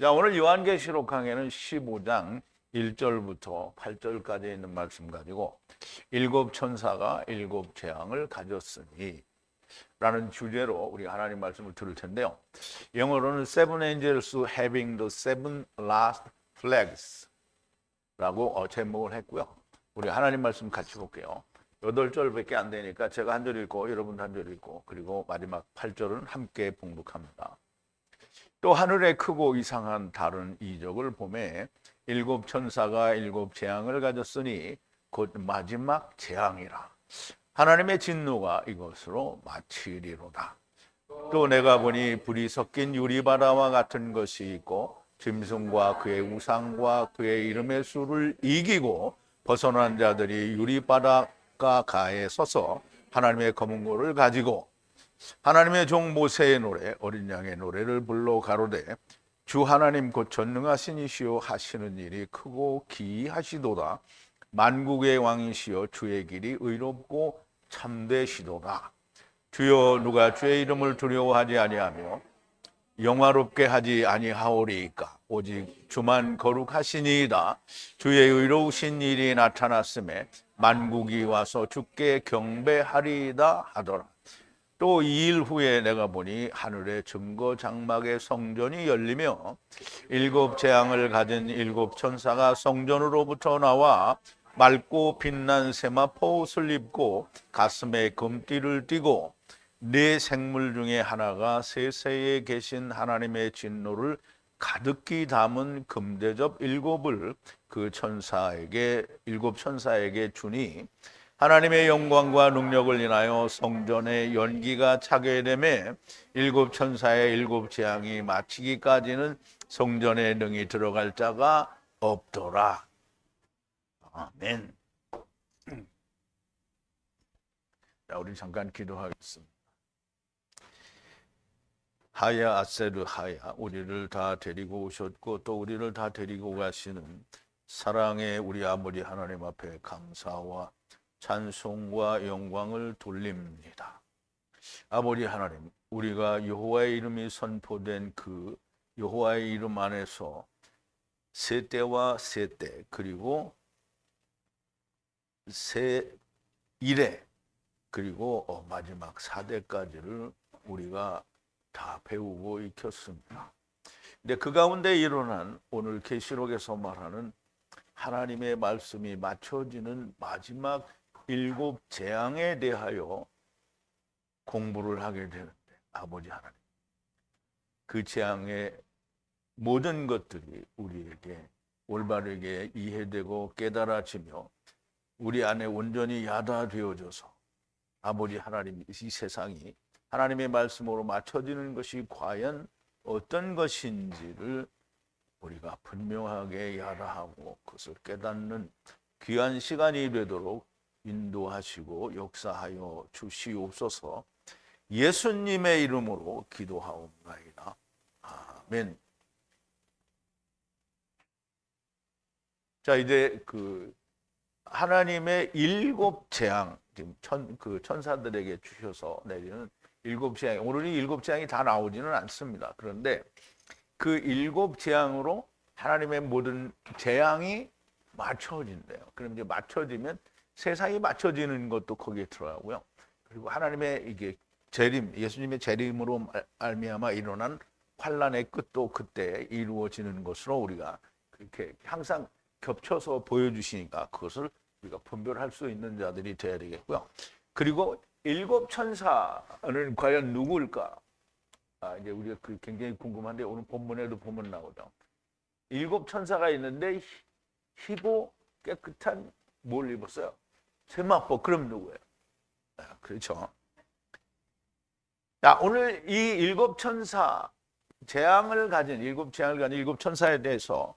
자, 오늘 요한계시록 강해는 15장 1절부터 8절까지 있는 말씀 가지고 일곱 천사가 일곱 재앙을 가졌으니 라는 주제로 우리 하나님 말씀을 들을 텐데요. 영어로는 Seven Angels Having the Seven Last Plagues 라고 제목을 했고요. 우리 하나님 말씀 같이 볼게요. 8절밖에 안 되니까 제가 한 절 읽고 여러분도 한 절 읽고 그리고 마지막 8절은 함께 봉독합니다. 또 하늘에 크고 이상한 다른 이적을 보매 일곱 천사가 일곱 재앙을 가졌으니 곧 마지막 재앙이라. 하나님의 진노가 이것으로 마치리로다. 또 내가 보니 불이 섞인 유리바다와 같은 것이 있고 짐승과 그의 우상과 그의 이름의 수를 이기고 벗어난 자들이 유리바닷가 가에 서서 하나님의 검은고를 가지고 하나님의 종 모세의 노래 어린 양의 노래를 불러 가로되 주 하나님 곧 전능하신 이시오 하시는 일이 크고 기이하시도다. 만국의 왕이시여 주의 길이 의롭고 참되시도다. 주여 누가 주의 이름을 두려워하지 아니하며 영화롭게 하지 아니하오리이까. 오직 주만 거룩하시니이다. 주의 의로우신 일이 나타났음에 만국이 와서 주께 경배하리이다 하더라. 또 2일 후에 내가 보니 하늘의 증거 장막의 성전이 열리며 일곱 재앙을 가진 일곱 천사가 성전으로부터 나와 맑고 빛난 세마포 옷을 입고 가슴에 금띠를 띠고 네 생물 중에 하나가 세세에 계신 하나님의 진노를 가득히 담은 금대접 일곱을 그 천사에게 일곱 천사에게 주니 하나님의 영광과 능력을 인하여 성전의 연기가 차게 되매 일곱 천사의 일곱 재앙이 마치기까지는 성전에 능히 들어갈 자가 없더라. 아멘. 자, 우리 잠깐 기도하겠습니다. 하야 아세르 하야, 우리를 다 데리고 오셨고 또 우리를 다 데리고 가시는 사랑의 우리 아버지 하나님 앞에 감사와 찬송과 영광을 돌립니다. 아버지 하나님, 우리가 여호와의 이름이 선포된 그 여호와의 이름 안에서 세 때와 세 때 그리고 세 일회 그리고 마지막 4대까지를 우리가 다 배우고 익혔습니다. 근데 그 가운데 일어난 오늘 계시록에서 말하는 하나님의 말씀이 맞춰지는 마지막 일곱 재앙에 대하여 공부를 하게 되는데 아버지 하나님, 그 재앙의 모든 것들이 우리에게 올바르게 이해되고 깨달아지며 우리 안에 온전히 야다되어져서 아버지 하나님, 이 세상이 하나님의 말씀으로 맞춰지는 것이 과연 어떤 것인지를 우리가 분명하게 야다하고 그것을 깨닫는 귀한 시간이 되도록 인도하시고 역사하여 주시옵소서. 예수님의 이름으로 기도하옵나이다. 아멘. 자, 이제 그 하나님의 일곱 재앙, 지금 천사들에게 주셔서 내리는 일곱 재앙, 오늘 이 일곱 재앙이 다 나오지는 않습니다. 그런데 그 일곱 재앙으로 하나님의 모든 재앙이 맞춰진대요. 그럼 이제 맞춰지면 세상이 맞춰지는 것도 거기에 들어가고요. 그리고 하나님의 이게 재림, 예수님의 재림으로 말미암아 일어난 환란의 끝도 그때 이루어지는 것으로 우리가 그렇게 항상 겹쳐서 보여주시니까 그것을 우리가 분별할 수 있는 자들이 되어야 되겠고요. 그리고 일곱 천사는 과연 누구일까? 이제 우리가 굉장히 궁금한데 오늘 본문에도 보면 나오죠. 일곱 천사가 있는데 희고 깨끗한 뭘 입었어요? 세마포. 그럼 누구예요? 그렇죠. 자, 오늘 이 일곱 천사 재앙을 가진 일곱 천사에 대해서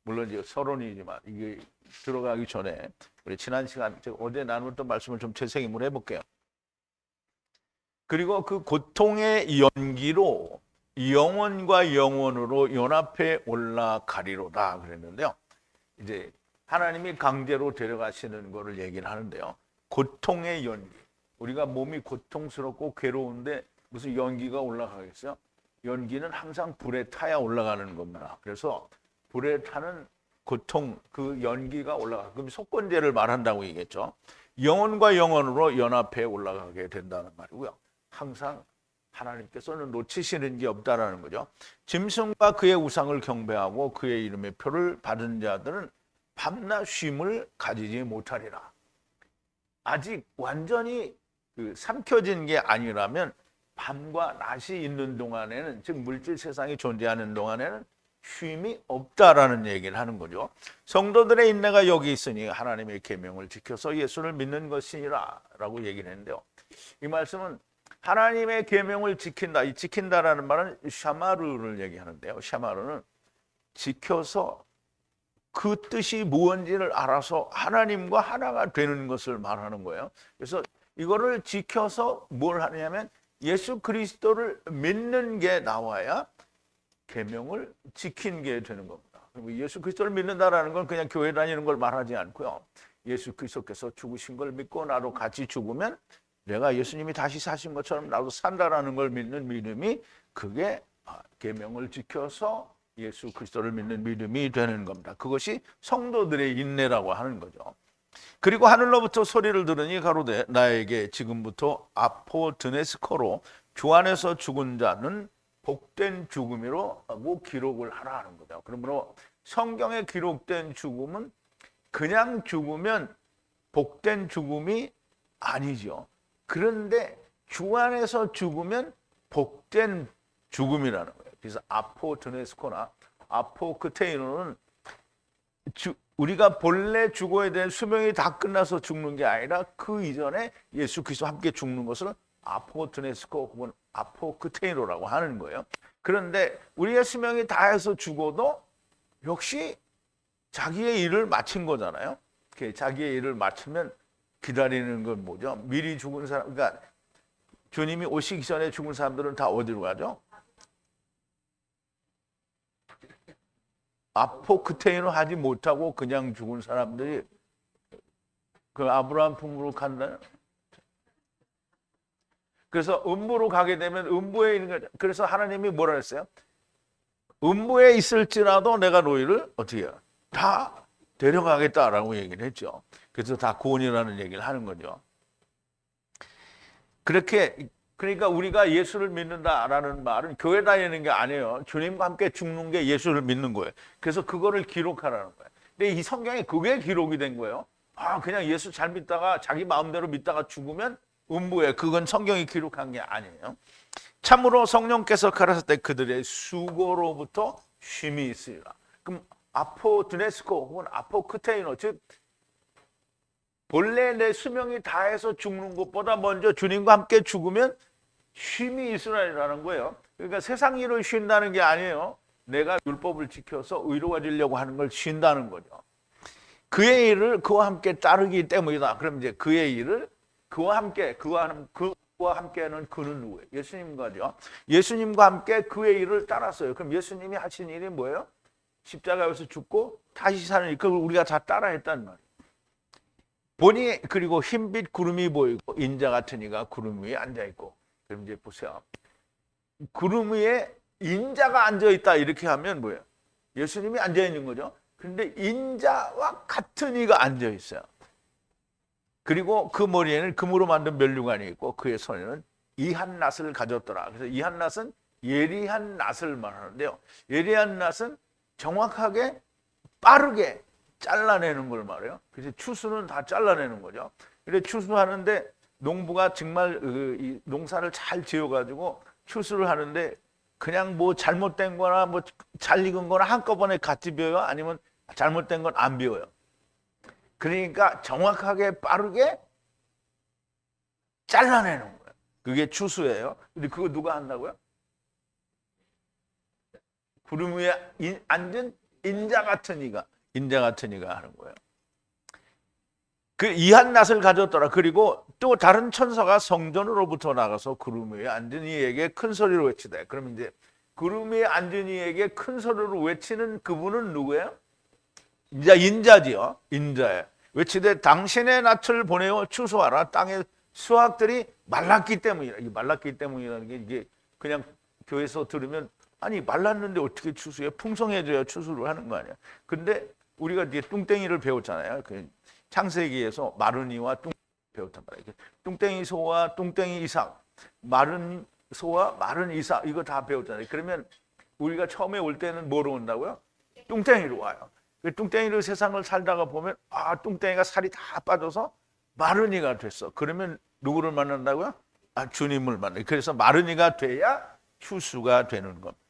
물론 이제 서론이지만 이게 들어가기 전에 우리 지난 시간 제가 어제 나눴던 말씀을 좀 재생임을 해볼게요. 그리고 그 고통의 연기로 영원과 영원으로 연합해 올라가리로다 그랬는데요. 이제 하나님이 강제로 데려가시는 거를 얘기를 하는데요. 고통의 연기. 우리가 몸이 고통스럽고 괴로운데 무슨 연기가 올라가겠어요? 연기는 항상 불에 타야 올라가는 겁니다. 그래서 불에 타는 고통, 그 연기가 올라가. 그럼 속건제를 말한다고 얘기했죠. 영혼과 영혼으로 연합해 올라가게 된다는 말이고요. 항상 하나님께서는 놓치시는 게 없다라는 거죠. 짐승과 그의 우상을 경배하고 그의 이름의 표를 받은 자들은 밤낮 쉼을 가지지 못하리라. 아직 완전히 삼켜진 게 아니라면 밤과 낮이 있는 동안에는, 즉 물질 세상이 존재하는 동안에는 쉼이 없다라는 얘기를 하는 거죠. 성도들의 인내가 여기 있으니 하나님의 계명을 지켜서 예수를 믿는 것이니라 라고 얘기를 했는데요. 이 말씀은 하나님의 계명을 지킨다. 이 지킨다라는 말은 샤마르를 얘기하는데요. 샤마르는 지켜서 그 뜻이 무언지를 알아서 하나님과 하나가 되는 것을 말하는 거예요. 그래서 이거를 지켜서 뭘 하냐면 예수 그리스도를 믿는 게 나와야 계명을 지킨 게 되는 겁니다. 예수 그리스도를 믿는다라는 건 그냥 교회 다니는 걸 말하지 않고요. 예수 그리스도께서 죽으신 걸 믿고 나도 같이 죽으면 내가 예수님이 다시 사신 것처럼 나도 산다라는 걸 믿는 믿음이, 그게 계명을 지켜서 예수 그리스도를 믿는 믿음이 되는 겁니다. 그것이 성도들의 인내라고 하는 거죠. 그리고 하늘로부터 소리를 들으니 가로되 나에게 지금부터 아포드네스코로 주 안에서 죽은 자는 복된 죽음이라고 기록을 하라 하는 거죠. 그러므로 성경에 기록된 죽음은 그냥 죽으면 복된 죽음이 아니죠. 그런데 주 안에서 죽으면 복된 죽음이라는 거예요. 그래서 아포드네스코나 아포크테이노는 우리가 본래 죽어야 될 수명이 다 끝나서 죽는 게 아니라 그 이전에 예수 그리스도와 함께 죽는 것을 아포드네스코 혹은 아포크테이노라고 하는 거예요. 그런데 우리의 수명이 다해서 죽어도 역시 자기의 일을 마친 거잖아요. 자기의 일을 마치면 기다리는 건 뭐죠? 미리 죽은 사람, 그러니까 주님이 오시기 전에 죽은 사람들은 다 어디로 가죠? 아포크테이노 하지 못하고 그냥 죽은 사람들이 그 아브라함 품으로 간다. 그래서 음부로 가게 되면 음부에 있는 거죠. 그래서 하나님이 뭐라 했어요? 음부에 있을지라도 내가 너희를 어떻게 해요? 다 데려가겠다라고 얘기를 했죠. 그래서 다 구원이라는 얘기를 하는 거죠. 그러니까 우리가 예수를 믿는다라는 말은 교회 다니는 게 아니에요. 주님과 함께 죽는 게 예수를 믿는 거예요. 그래서 그거를 기록하라는 거예요. 근데 이 성경에 그게 기록이 된 거예요. 그냥 예수 잘 믿다가 자기 마음대로 믿다가 죽으면 음부에, 그건 성경이 기록한 게 아니에요. 참으로 성령께서 가라사대 때 그들의 수고로부터 쉼이 있으리라. 그럼 아포드네스코 혹은 아포크테이노, 즉 본래 내 수명이 다해서 죽는 것보다 먼저 주님과 함께 죽으면 쉼이 있으리라는 거예요. 그러니까 세상 일을 쉰다는 게 아니에요. 내가 율법을 지켜서 의로워지려고 하는 걸 쉰다는 거죠. 그의 일을 그와 함께 따르기 때문이다. 그럼 이제 그의 일을 그와 함께하는 그는 누구예요? 예수님과죠. 예수님과 함께 그의 일을 따랐어요. 그럼 예수님이 하신 일이 뭐예요? 십자가에서 죽고 다시 사는 일. 그걸 우리가 다 따라했단 말이에요. 보니 그리고 흰빛 구름이 보이고 인자 같은 이가 구름 위에 앉아있고. 그럼 이제 보세요. 구름 위에 인자가 앉아있다 이렇게 하면 뭐예요? 예수님이 앉아있는 거죠. 그런데 인자와 같은 이가 앉아있어요. 그리고 그 머리에는 금으로 만든 면류관이 있고 그의 손에는 이한 낫을 가졌더라. 그래서 이한 낫은 예리한 낫을 말하는데요. 예리한 낫은 정확하게 빠르게 잘라내는 걸 말해요. 그래서 추수는 다 잘라내는 거죠. 그래 추수하는데 농부가 정말 이 농사를 잘 지어가지고 추수를 하는데 그냥 뭐 잘못된 거나 뭐 잘 익은 거나 한꺼번에 같이 비워요? 아니면 잘못된 건 안 비워요? 그러니까 정확하게 빠르게 잘라내는 거예요. 그게 추수예요. 근데 그거 누가 한다고요? 구름 위에 앉은 인자 같은 이가 하는 거예요. 그 이한 낫을 가졌더라. 그리고 또 다른 천사가 성전으로부터 나가서 구름 위에 앉은 이에게 큰 소리로 외치되. 그럼 이제 구름 위에 앉은 이에게 큰 소리로 외치는 그분은 누구예요? 인자지요. 인자예요. 외치되 당신의 낯을 보내어 추수하라. 땅의 수확들이 말랐기 때문이라. 이 말랐기 때문이라는 게 이게 그냥 교회에서 들으면 아니 말랐는데 어떻게 추수해? 풍성해져야 추수를 하는 거 아니야. 근데 우리가 이제 뚱땡이를 배웠잖아요. 그 창세기에서 마른이와 뚱 배웠단 말이에요. 뚱땡이 소와 뚱땡이 이삭, 마른 소와 마른 이삭 이거 다 배웠잖아요. 그러면 우리가 처음에 올 때는 뭐로 온다고요? 뚱땡이로 와요. 그 뚱땡이로 세상을 살다가 보면 아 뚱땡이가 살이 다 빠져서 마른이가 됐어. 그러면 누구를 만난다고요? 아 주님을 만나요. 그래서 마른이가 돼야 추수가 되는 겁니다.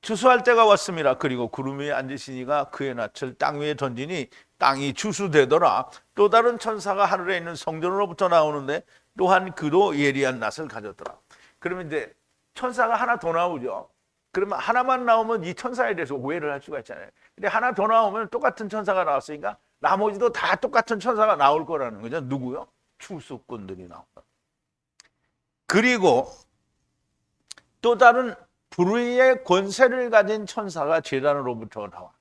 추수할 때가 왔습니다. 그리고 구름 위에 앉으시니가 그의 낯을 땅 위에 던지니 땅이 추수되더라. 또 다른 천사가 하늘에 있는 성전으로부터 나오는데 또한 그도 예리한 낯을 가졌더라. 그러면 이제 천사가 하나 더 나오죠. 그러면 하나만 나오면 이 천사에 대해서 오해를 할 수가 있잖아요. 근데 하나 더 나오면 똑같은 천사가 나왔으니까 나머지도 다 똑같은 천사가 나올 거라는 거죠. 누구요? 추수꾼들이 나온다. 그리고 또 다른 불의의 권세를 가진 천사가 제단으로부터 나와.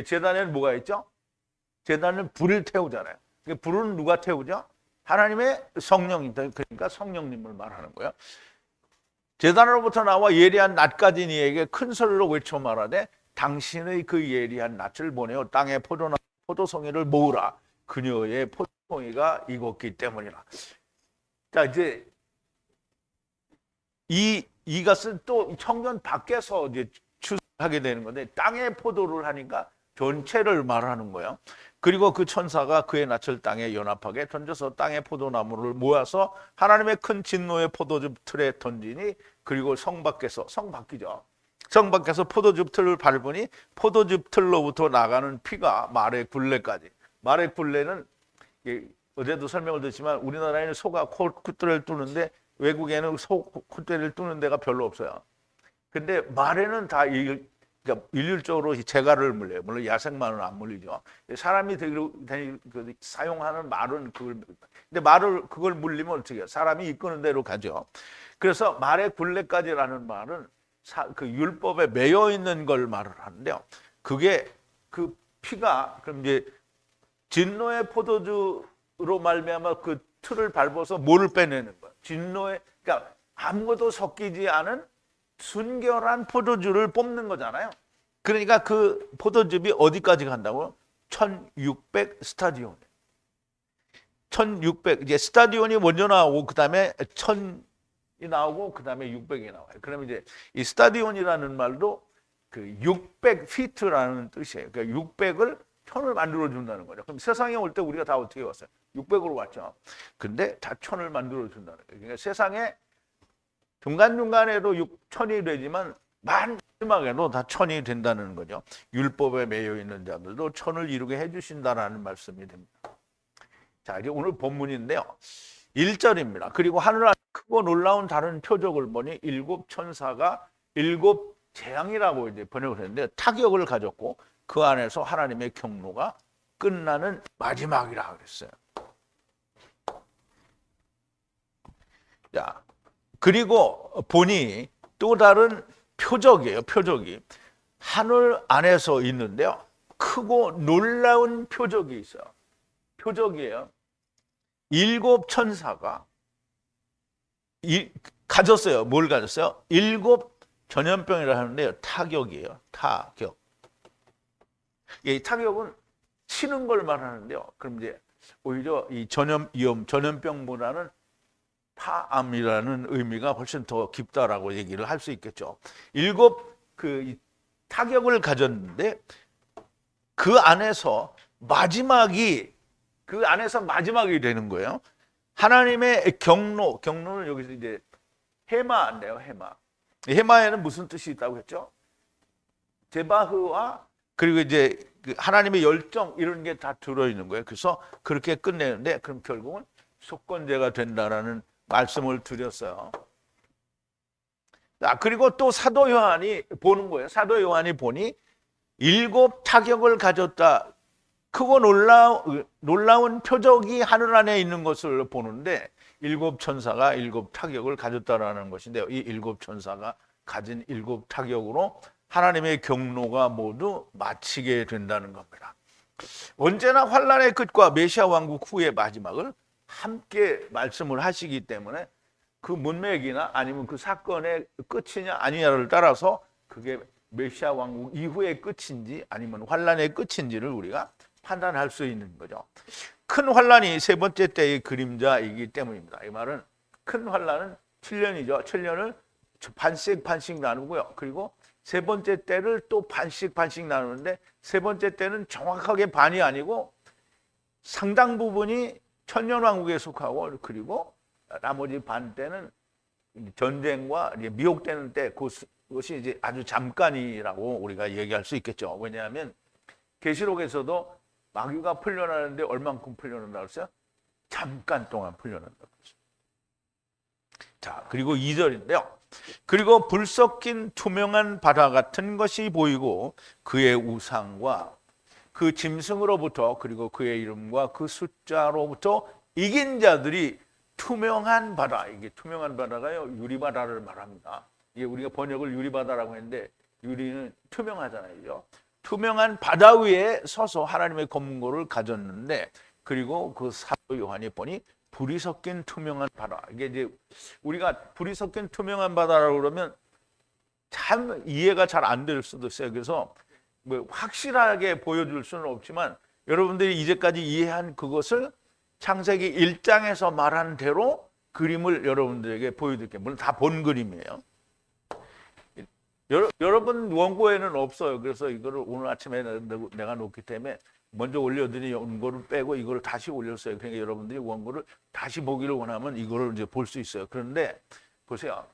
제단에는 뭐가 있죠? 제단은 불을 태우잖아요. 불은 누가 태우죠? 하나님의 성령이다. 그러니까 성령님을 말하는 거예요. 제단으로부터 나와 예리한 낫 가진 이에게 큰 소리로 외쳐 말하되 당신의 그 예리한 낫을 보내어 땅에 포도송이를 모으라. 그녀의 포도송이가 익었기 때문이라. 자 이제 이것은 또 청년 밖에서 이제 추수하게 되는 건데 땅에 포도를 하니까 전체를 말하는 거예요. 그리고 그 천사가 그의 낯을 땅에 연합하게 던져서 땅에 포도나무를 모아서 하나님의 큰 진노의 포도즙 틀에 던지니 그리고 성 밖에서 포도즙 틀을 밟으니 포도즙 틀로부터 나가는 피가 말의 굴레까지. 말의 굴레는 어제도 설명을 드렸지만 우리나라에는 소가 콧대를 뚫는데 외국에는 소 콧대를 뚫는 데가 별로 없어요. 근데 말에는 다 그러니까 일률적으로 재갈을 물려요. 물론 야생말은 안 물리죠. 사람이 사용하는 말은 근데 말을 그걸 물리면 어떻게 해요? 사람이 이끄는 대로 가죠. 그래서 말의 굴레까지라는 말은 그 율법에 매여 있는 걸 말을 하는데요. 그게 그 피가 그럼 이제 진노의 포도주로 말미암아 그 틀을 밟아서 뭐를 빼내는 거예요? 진노의 그러니까 아무것도 섞이지 않은 순결한 포도주를 뽑는 거잖아요. 그러니까 그 포도즙이 어디까지 간다고요? 1600 스타디온. 1600 이제 스타디온이 먼저 나오고 그다음에 1000이 나오고 그다음에 600이 나와요. 그러면 이제 이 스타디온이라는 말도 그 600 피트라는 뜻이에요. 그러니까 600을 1000을 만들어 준다는 거죠. 그럼 세상에 올 때 우리가 다 어떻게 왔어요? 600으로 왔죠. 근데 다 1000을 만들어 준다는 거예요. 그러니까 세상에 중간중간에도 1000이 되지만 마지막에도 다 1000이 된다는 거죠. 율법에 매여 있는 자들도 1000을 이루게 해주신다라는 말씀이 됩니다. 자, 이제 오늘 본문인데요. 1절입니다. 그리고 하늘 안에 크고 놀라운 다른 표적을 보니 7 천사가 7 재앙이라고 이제 번역을 했는데 타격을 가졌고 그 안에서 하나님의 경로가 끝나는 마지막이라 그랬어요. 자, 그리고 보니 또 다른 표적이에요. 표적이 하늘 안에서 있는데요. 크고 놀라운 표적이 있어요. 표적이에요. 7 천사가 가졌어요. 뭘 가졌어요? 7 전염병이라 하는데요. 타격이에요. 타격. 이 타격은 치는 걸 말하는데요. 그럼 이제 오히려 이 전염병보다는 파암이라는 의미가 훨씬 더 깊다라고 얘기를 할 수 있겠죠. 7 타격을 가졌는데 그 안에서 마지막이 되는 거예요. 하나님의 경로는 여기서 이제 해마인데요. 해마에는 무슨 뜻이 있다고 했죠? 제바흐와 그리고 이제 하나님의 열정 이런 게 다 들어있는 거예요. 그래서 그렇게 끝내는데 그럼 결국은 속건제가 된다라는 말씀을 드렸어요. 자, 그리고 또 사도 요한이 보는 거예요. 사도 요한이 보니 7 타격을 가졌다. 크고 놀라운 표적이 하늘 안에 있는 것을 보는데 7 천사가 7 타격을 가졌다라는 것인데요. 이 7 천사가 가진 7 타격으로 하나님의 경로가 모두 마치게 된다는 겁니다. 언제나 환란의 끝과 메시아 왕국 후의 마지막을 함께 말씀을 하시기 때문에 그 문맥이나 아니면 그 사건의 끝이냐 아니냐를 따라서 그게 메시아 왕국 이후의 끝인지 아니면 환란의 끝인지를 우리가 판단할 수 있는 거죠. 큰 환란이 세 번째 때의 그림자이기 때문입니다. 이 말은 큰 환란은 7년이죠. 7년을 반씩 나누고요. 그리고 세 번째 때를 또 반씩 나누는데 세 번째 때는 정확하게 반이 아니고 상당 부분이 천년왕국에 속하고 그리고 나머지 반 때는 전쟁과 미혹되는 때 그것이 이제 아주 잠깐이라고 우리가 얘기할 수 있겠죠. 왜냐하면 계시록에서도 마귀가 풀려나는데 얼만큼 풀려난다고 했어요? 잠깐 동안 풀려난다고 했어요. 자, 그리고 2절인데요. 그리고 불 섞인 투명한 바다 같은 것이 보이고 그의 우상과 그 짐승으로부터 그리고 그의 이름과 그 숫자로부터 이긴 자들이 투명한 바다, 이게 투명한 바다가요 유리바다를 말합니다. 이게 우리가 번역을 유리바다라고 했는데 유리는 투명하잖아요. 투명한 바다 위에 서서 하나님의 검문고를 가졌는데 그리고 그 사도 요한이 보니 불이 섞인 투명한 바다. 이게 이제 우리가 불이 섞인 투명한 바다라고 그러면 참 이해가 잘 안 될 수도 있어요. 그래서 뭐 확실하게 보여줄 수는 없지만 여러분들이 이제까지 이해한 그것을 창세기 1장에서 말한 대로 그림을 여러분들에게 보여드릴게요. 물론 다 본 그림이에요. 여러분 원고에는 없어요. 그래서 이거를 오늘 아침에 내가 놓기 때문에 먼저 올려드린 원고를 빼고 이거를 다시 올렸어요. 그러니까 여러분들이 원고를 다시 보기를 원하면 이거를 이제 볼 수 있어요. 그런데 보세요.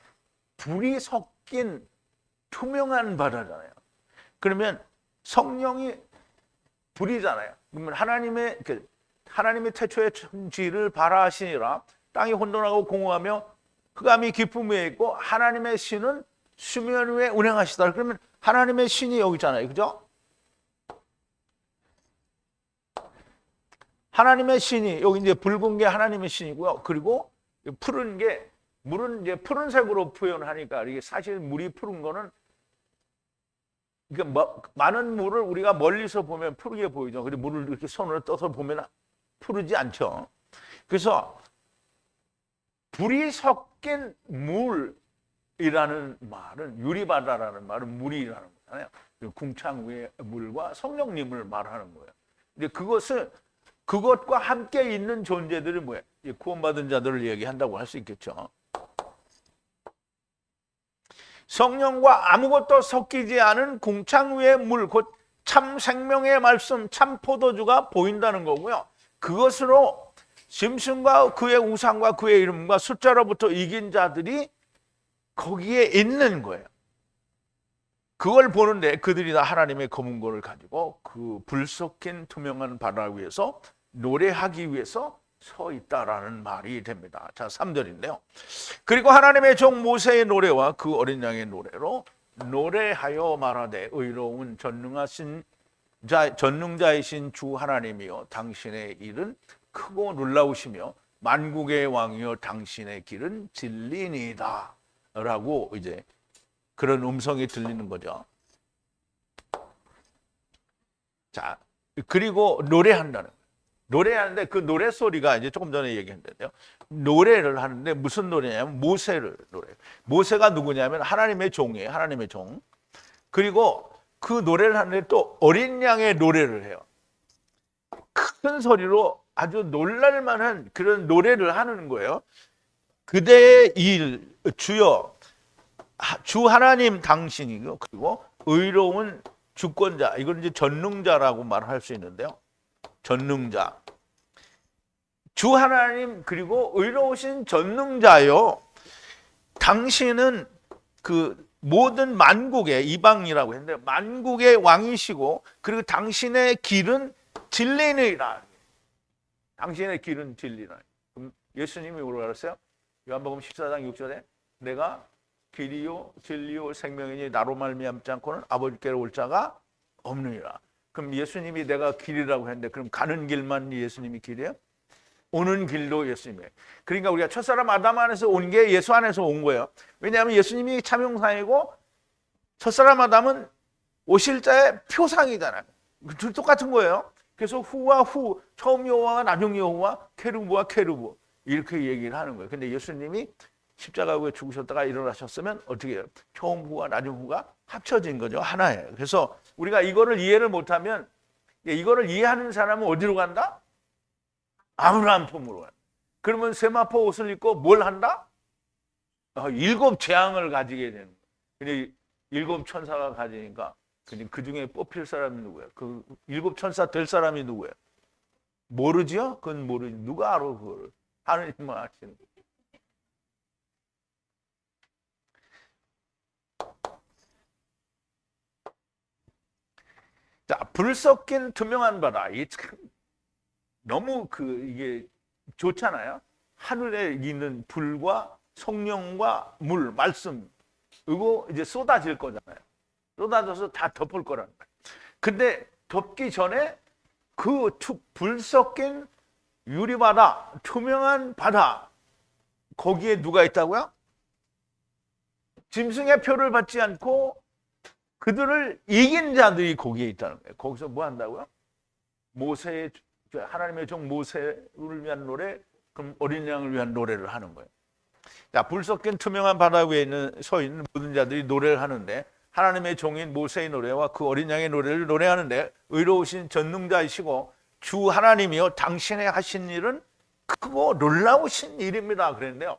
불이 섞인 투명한 바다잖아요. 그러면 성령이 불이잖아요. 그러면 하나님의 태초의 천지를 발하시니라 땅이 혼돈하고 공허하며 흑암이 깊음 위에 있고 하나님의 신은 수면 위에 운행하시다. 그러면 하나님의 신이 여기 있잖아요. 그죠? 하나님의 신이 여기 이제 붉은 게 하나님의 신이고요. 그리고 푸른 게 물은 이제 푸른색으로 표현하니까 이게 사실 물이 푸른 거는 그러니까 많은 물을 우리가 멀리서 보면 푸르게 보이죠. 그리고 물을 이렇게 손으로 떠서 보면 푸르지 않죠. 그래서 불이 섞인 물이라는 말은 유리바다라는 말은 물이라는 거잖아요. 궁창 위의 물과 성령님을 말하는 거예요. 근데 그것과 함께 있는 존재들이 뭐예요? 구원받은 자들을 얘기한다고 할 수 있겠죠. 성령과 아무것도 섞이지 않은 궁창 위의 물, 곧 참 생명의 말씀, 참 포도주가 보인다는 거고요. 그것으로 짐승과 그의 우상과 그의 이름과 숫자로부터 이긴 자들이 거기에 있는 거예요. 그걸 보는데 그들이 다 하나님의 검은고를 가지고 그 불 섞인 투명한 바다 위에서 노래하기 위해서 서 있다라는 말이 됩니다. 자, 3절인데요. 그리고 하나님의 종 모세의 노래와 그 어린 양의 노래로 노래하여 말하되 의로운 전능자이신 주 하나님이여 당신의 일은 크고 놀라우시며 만국의 왕이여 당신의 길은 진리니이다 라고 이제 그런 음성이 들리는 거죠. 자, 그리고 노래한다는 거예요. 노래하는데 그 노래 소리가 이제 조금 전에 얘기했는데요. 노래를 하는데 무슨 노래냐면 모세를 노래해요. 모세가 누구냐면 하나님의 종이에요. 하나님의 종. 그리고 그 노래를 하는데 또 어린 양의 노래를 해요. 큰 소리로 아주 놀랄만한 그런 노래를 하는 거예요. 그대의 일 주여 주 하나님 당신이고 그리고 의로운 주권자 이건 이제 전능자라고 말할 수 있는데요. 전능자 주 하나님 그리고 의로우신 전능자요. 당신은 그 모든 만국의 이방이라고 했는데 만국의 왕이시고 그리고 당신의 길은 진리니라. 당신의 길은 진리라. 그럼 예수님이 뭐라고 그랬어요? 요한복음 14장 6절에 내가 길이요 진리요 생명이니 나로 말미암지 않고는 아버지께로 올 자가 없느니라. 그럼 예수님이 내가 길이라고 했는데 그럼 가는 길만 예수님이 길이에요? 오는 길도 예수님이에요. 그러니까 우리가 첫사람 아담 안에서 온 게 예수 안에서 온 거예요. 왜냐하면 예수님이 참용상이고 첫사람 아담은 오실 자의 표상이잖아요. 둘 똑같은 거예요. 그래서 후와 후, 처음 여호와와 나중 여호와, 케루브와 케루브 이렇게 얘기를 하는 거예요. 근데 예수님이 십자가 위에 죽으셨다가 일어나셨으면 어떻게 해요? 처음 후와 나중 후가 합쳐진 거죠. 하나예요. 그래서 우리가 이거를 이해를 못하면 이거를 이해하는 사람은 어디로 간다? 아브라함 품으로 간다. 그러면 세마포 옷을 입고 뭘 한다? 일곱 재앙을 가지게 되는 거예요. 근데 일곱 천사가 가지니까 그 중에 뽑힐 사람이 누구예요? 그 일곱 천사 될 사람이 누구예요? 모르지요? 그건 모르지. 누가 알아 그거를? 하느님만 아시는 거예요. 자, 불 섞인 투명한 바다. 이게 참 너무 이게 좋잖아요. 하늘에 있는 불과 성령과 물, 말씀, 이거 이제 쏟아질 거잖아요. 쏟아져서 다 덮을 거란 말이에요. 근데 덮기 전에 그 불 섞인 유리바다, 투명한 바다, 거기에 누가 있다고요? 짐승의 표를 받지 않고 그들을 이긴 자들이 거기에 있다는 거예요. 거기서 뭐 한다고요? 하나님의 종 모세를 위한 노래, 그럼 어린 양을 위한 노래를 하는 거예요. 자, 불 섞인 투명한 바다 위에 서 있는 모든 자들이 노래를 하는데 하나님의 종인 모세의 노래와 그 어린 양의 노래를 노래하는데 의로우신 전능자이시고 주 하나님이요 당신의 하신 일은 크고 놀라우신 일입니다. 그랬는데요.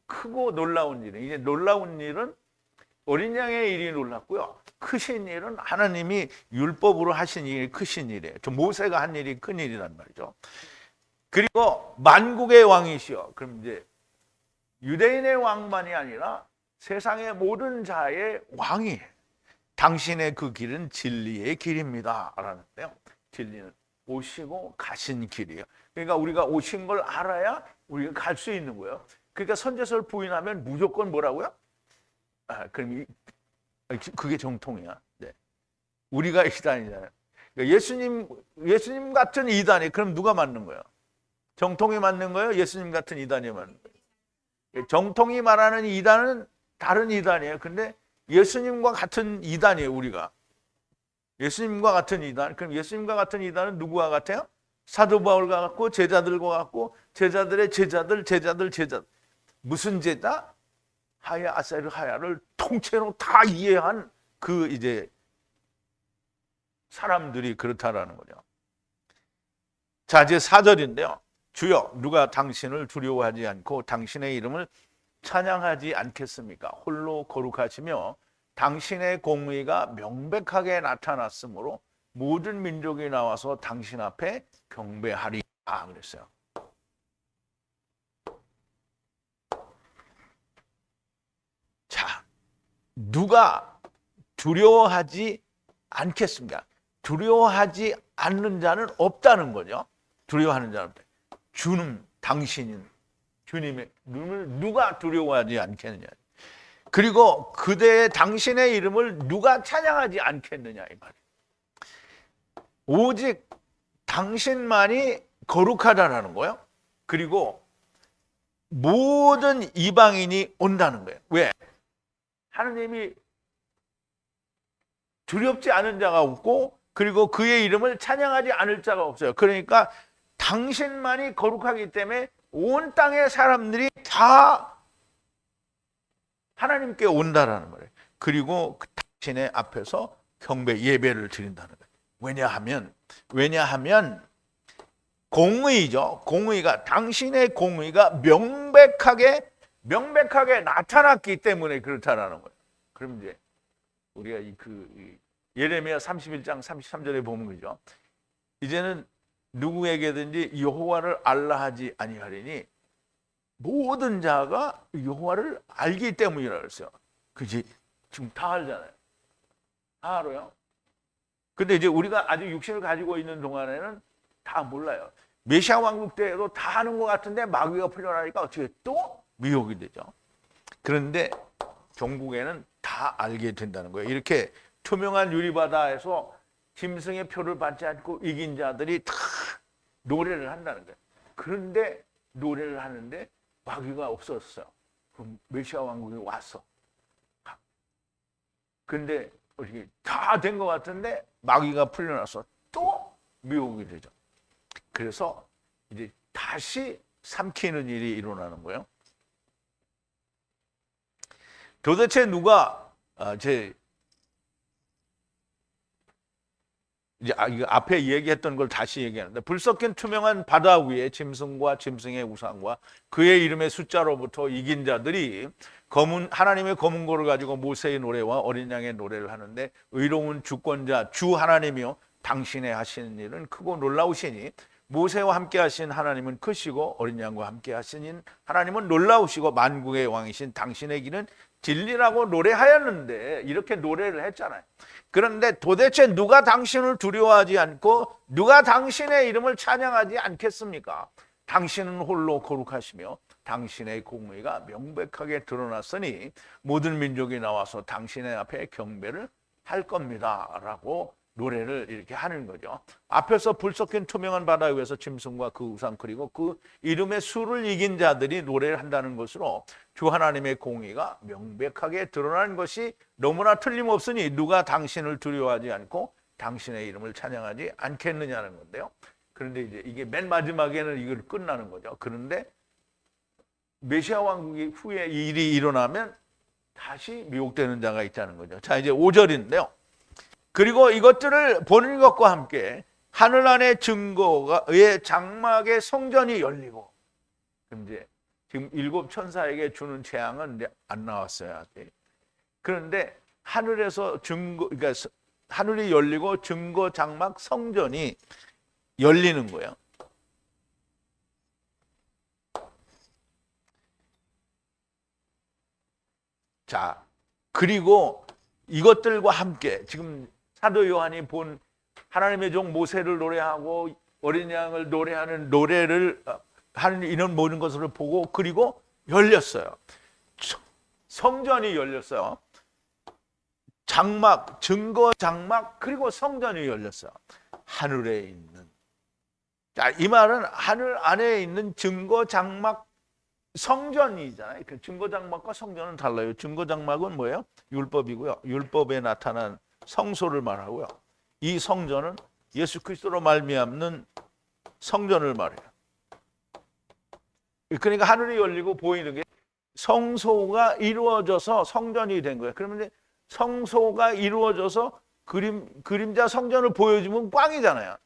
크고 놀라운 일은 이제 놀라운 일은 어린 양의 일이 놀랍고요. 크신 일은 하나님이 율법으로 하신 일이 크신 일이에요. 모세가 한 일이 큰 일이란 말이죠. 그리고 만국의 왕이시여. 그럼 이제 유대인의 왕만이 아니라 세상의 모든 자의 왕이에요. 당신의 그 길은 진리의 길입니다. 라는데요. 진리는 오시고 가신 길이에요. 그러니까 우리가 오신 걸 알아야 우리가 갈 수 있는 거예요. 그러니까 선제설 부인하면 무조건 뭐라고요? 그럼 그게 정통이야. 네. 우리가 이단이잖아요. 그러니까 예수님 같은 이단이 그럼 누가 맞는 거예요? 정통이 맞는 거예요? 예수님 같은 이단이 맞는 거예요? 정통이 말하는 이단은 다른 이단이에요. 근데 예수님과 같은 이단이에요. 우리가 예수님과 같은 이단. 그럼 예수님과 같은 이단은 누구와 같아요? 사도 바울과 같고 제자들과 같고 제자들의 제자들. 무슨 제자? 하야 아세르 하야를 통째로 다 이해한 그 이제 사람들이 그렇다라는 거죠. 자, 이제 4절인데요. 주여 누가 당신을 두려워하지 않고 당신의 이름을 찬양하지 않겠습니까? 홀로 거룩하시며 당신의 공의가 명백하게 나타났으므로 모든 민족이 나와서 당신 앞에 경배하리라 그랬어요. 자, 누가 두려워하지 않겠습니까? 두려워하지 않는 자는 없다는 거죠. 두려워하는 자는 없다. 당신인 주님의 눈을 누가 두려워하지 않겠느냐. 그리고 당신의 이름을 누가 찬양하지 않겠느냐 이 말이에요. 오직 당신만이 거룩하다라는 거예요. 그리고 모든 이방인이 온다는 거예요. 왜? 하느님이 두렵지 않은 자가 없고 그리고 그의 이름을 찬양하지 않을 자가 없어요. 그러니까 당신만이 거룩하기 때문에 온 땅의 사람들이 다 하나님께 온다라는 거예요. 그리고 당신의 앞에서 경배 예배를 드린다는 거예요. 왜냐하면 공의죠. 당신의 공의가 명백하게 나타났기 때문에 그렇다라는 거예요. 그럼 이제 우리가 예레미야 31장 33절에 보면 그죠. 이제는 누구에게든지 여호와를 알라 하지 아니하리니 모든 자가 여호와를 알기 때문이라 그랬어요. 그지? 지금 다 알잖아요. 다 알아요. 근데 이제 우리가 아직 육신을 가지고 있는 동안에는 다 몰라요. 메시아 왕국 때에도 다 아는 것 같은데 마귀가 풀려나니까 어떻게 또 미혹이 되죠. 그런데 종국에는 다 알게 된다는 거예요. 이렇게 투명한 유리바다에서 짐승의 표를 받지 않고 이긴 자들이 다 노래를 한다는 거예요. 그런데 노래를 하는데 마귀가 없었어요. 그럼 메시아 왕국이 왔어. 근데 어떻게 다 된 것 같은데 마귀가 풀려나서 또 미혹이 되죠. 그래서 이제 다시 삼키는 일이 일어나는 거예요. 도대체 누가 이거 앞에 얘기했던 걸 다시 얘기하는데, 불 섞인 투명한 바다 위에 짐승과 짐승의 우상과 그의 이름의 숫자로부터 이긴 자들이 하나님의 검은 고를 가지고 모세의 노래와 어린 양의 노래를 하는데, 의로운 주권자 주 하나님이요 당신의 하시는 일은 크고 놀라우시니 모세와 함께 하신 하나님은 크시고 어린 양과 함께 하신 하나님은 놀라우시고 만국의 왕이신 당신의 길은 진리라고 노래하였는데, 이렇게 노래를 했잖아요. 그런데 도대체 누가 당신을 두려워하지 않고 누가 당신의 이름을 찬양하지 않겠습니까? 당신은 홀로 거룩하시며 당신의 공의가 명백하게 드러났으니 모든 민족이 나와서 당신의 앞에 경배를 할 겁니다 라고 노래를 이렇게 하는 거죠. 앞에서 불 섞인 투명한 바다 위에서 짐승과 그 우상 그리고 그 이름의 수를 이긴 자들이 노래를 한다는 것으로 주 하나님의 공의가 명백하게 드러난 것이 너무나 틀림없으니 누가 당신을 두려워하지 않고 당신의 이름을 찬양하지 않겠느냐는 건데요. 그런데 이제 이게 맨 마지막에는 이걸 끝나는 거죠. 그런데 메시아 왕국이 후에 이 일이 일어나면 다시 미혹되는 자가 있다는 거죠. 자, 이제 5절인데요. 그리고 이것들을 보는 것과 함께 하늘 안의 증거의 장막의 성전이 열리고, 그럼 이제 지금 7 천사에게 주는 재앙은 이제 안 나왔어요. 그런데 하늘에서 그러니까 하늘이 열리고 증거 장막 성전이 열리는 거예요. 자, 그리고 이것들과 함께 지금 사도 요한이 본 하나님의 종 모세를 노래하고 어린 양을 노래하는 노래를 하는 이런 모든 것을 보고, 그리고 열렸어요. 성전이 열렸어요. 장막, 증거 장막, 그리고 성전이 열렸어요. 하늘에 있는. 자, 이 말은 하늘 안에 있는 증거 장막 성전이잖아요. 그 증거 장막과 성전은 달라요. 증거 장막은 뭐예요? 율법이고요. 율법에 나타난 성소를 말하고요. 이 성전은 예수 그리스도로 말미암는 성전을 말해요. 그러니까 하늘이 열리고 보이는 게 성소가 이루어져서 성전이 된 거예요. 그러면 이제 성소가 이루어져서 그림자 성전을 보여주면 꽝이잖아요.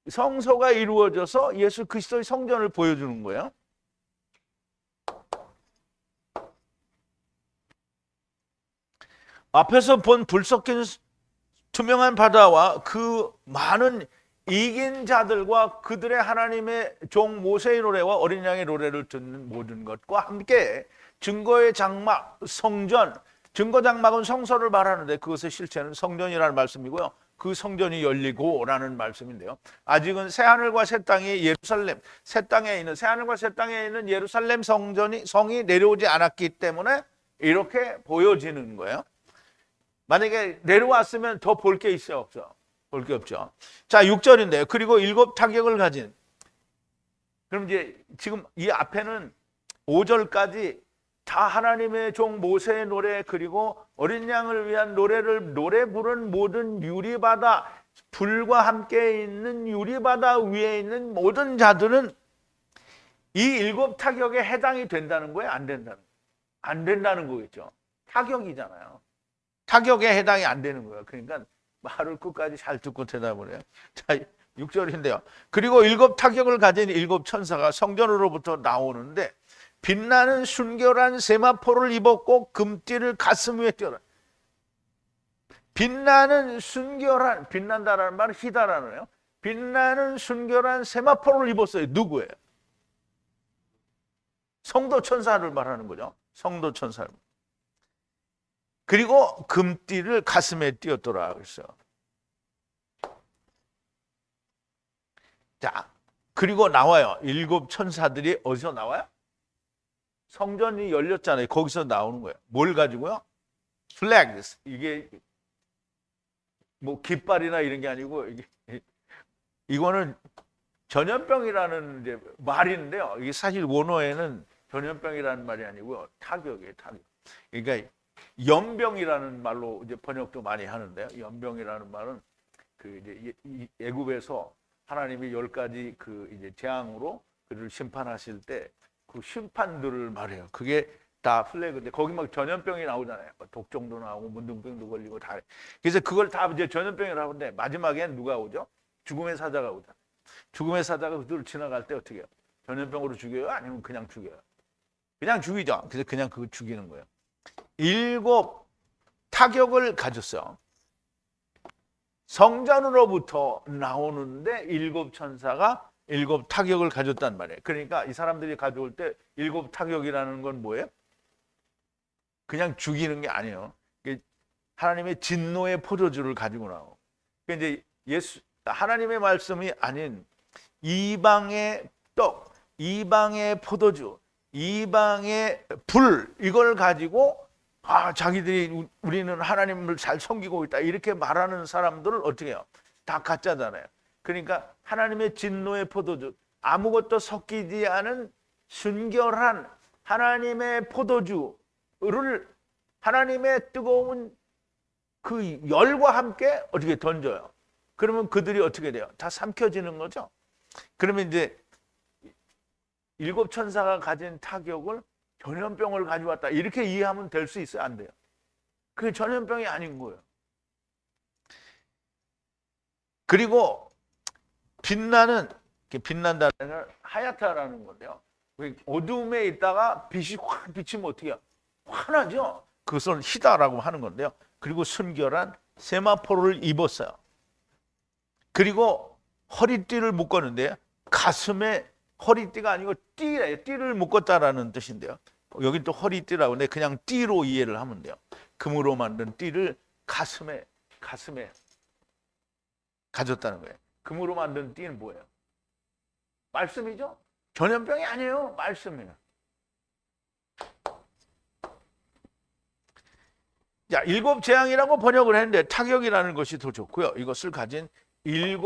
성소가 이루어져서 예수 그리스도의 성전을 보여주는 거예요. 앞에서 본 불 섞인 투명한 바다와 그 많은 이긴 자들과 그들의 하나님의 종 모세의 노래와 어린 양의 노래를 듣는 모든 것과 함께 증거의 장막, 성전, 증거 장막은 성소를 말하는데 그것의 실체는 성전이라는 말씀이고요. 그 성전이 열리고라는 말씀인데요. 아직은 새하늘과 새 땅이 예루살렘, 새 땅에 있는 새하늘과 새 땅에 있는 예루살렘 성이 내려오지 않았기 때문에 이렇게 보여지는 거예요. 만약에 내려왔으면 더 볼 게 있어요, 없어? 볼 게 없죠. 자, 6절인데요. 그리고 7 타격을 가진. 그럼 이제 지금 이 앞에는 5절까지 다 하나님의 종 모세의 노래, 그리고 어린 양을 위한 노래를 노래 부른 모든 유리바다, 불과 함께 있는 유리바다 위에 있는 모든 자들은 이 7 타격에 해당이 된다는 거예요? 안 된다는 거예요? 안 된다는 거겠죠. 타격이잖아요. 타격에 해당이 안 되는 거예요. 그러니까 말을 끝까지 잘 듣고 대답을 해요. 자, 6절인데요. 그리고 7 타격을 가진 7 천사가 성전으로부터 나오는데 빛나는 순결한 세마포를 입었고 금띠를 가슴 위에 띄어라. 빛나는 순결한, 빛난다라는 말은 희다라는 거예요. 빛나는 순결한 세마포를 입었어요. 누구예요? 성도 천사를 말하는 거죠. 성도 천사를. 그리고 금띠를 가슴에 띄었더라 그랬어요. 자, 그리고 나와요. 7 천사들이 어디서 나와요? 성전이 열렸잖아요. 거기서 나오는 거예요. 뭘 가지고요? flags. 이게 뭐 깃발이나 이런 게 아니고 이거는 전염병이라는 이제 말인데요. 이게 사실 원어에는 전염병이라는 말이 아니고요. 타격이에요, 타격. 그러니까 연병이라는 말로 이제 번역도 많이 하는데요. 연병이라는 말은 그 이제 애굽에서 하나님이 10가지 그 이제 재앙으로 그를 심판하실 때 그 심판들을 말해요. 그게 다 플래그인데 거기 막 전염병이 나오잖아요. 독종도 나오고 문둥병도 걸리고 다. 그래서 그걸 다 이제 전염병이라고 하는데 마지막엔 누가 오죠? 죽음의 사자가 오잖아요. 죽음의 사자가 그들 지나갈 때 어떻게 해요? 전염병으로 죽여요? 아니면 그냥 죽여요? 그냥 죽이죠. 그래서 그냥 그거 죽이는 거예요. 7 타격을 가졌어요. 성전으로부터 나오는데 7 천사가 7 타격을 가졌단 말이에요. 그러니까 이 사람들이 가져올 때 7 타격이라는 건 뭐예요? 그냥 죽이는 게 아니에요. 하나님의 진노의 포도주를 가지고 나오고. 이제 하나님의 말씀이 아닌 이방의 떡, 이방의 포도주, 이방의 불, 이걸 가지고 자기들이 우리는 하나님을 잘 섬기고 있다 이렇게 말하는 사람들을 어떻게 해요? 다 가짜잖아요. 그러니까 하나님의 진노의 포도주, 아무것도 섞이지 않은 순결한 하나님의 포도주를 하나님의 뜨거운 그 열과 함께 어떻게 던져요. 그러면 그들이 어떻게 돼요? 다 삼켜지는 거죠. 그러면 이제 7 천사가 가진 타격을 전염병을 가져왔다 이렇게 이해하면 될 수 있어요? 안 돼요? 그게 전염병이 아닌 거예요. 그리고 빛난다는 건 하얗다라는 건데요. 어둠에 있다가 빛이 확 비치면 어떻게 해요? 환하죠. 그것을 희다라고 하는 건데요. 그리고 순결한 세마포를 입었어요. 그리고 허리띠를 묶었는데 가슴에 허리띠가 아니고 띠를 묶었다라는 뜻인데요. 여기 또 허리띠라고 하는데 그냥 띠로 이해를 하면 돼요. 금으로 만든 띠를 가슴에 가졌다는 거예요. 금으로 만든 띠는 뭐예요? 말씀이죠? 전염병이 아니에요. 말씀이에요. 자, 7 재앙이라고 번역을 했는데 타격이라는 것이 더 좋고요. 이것을 가진 7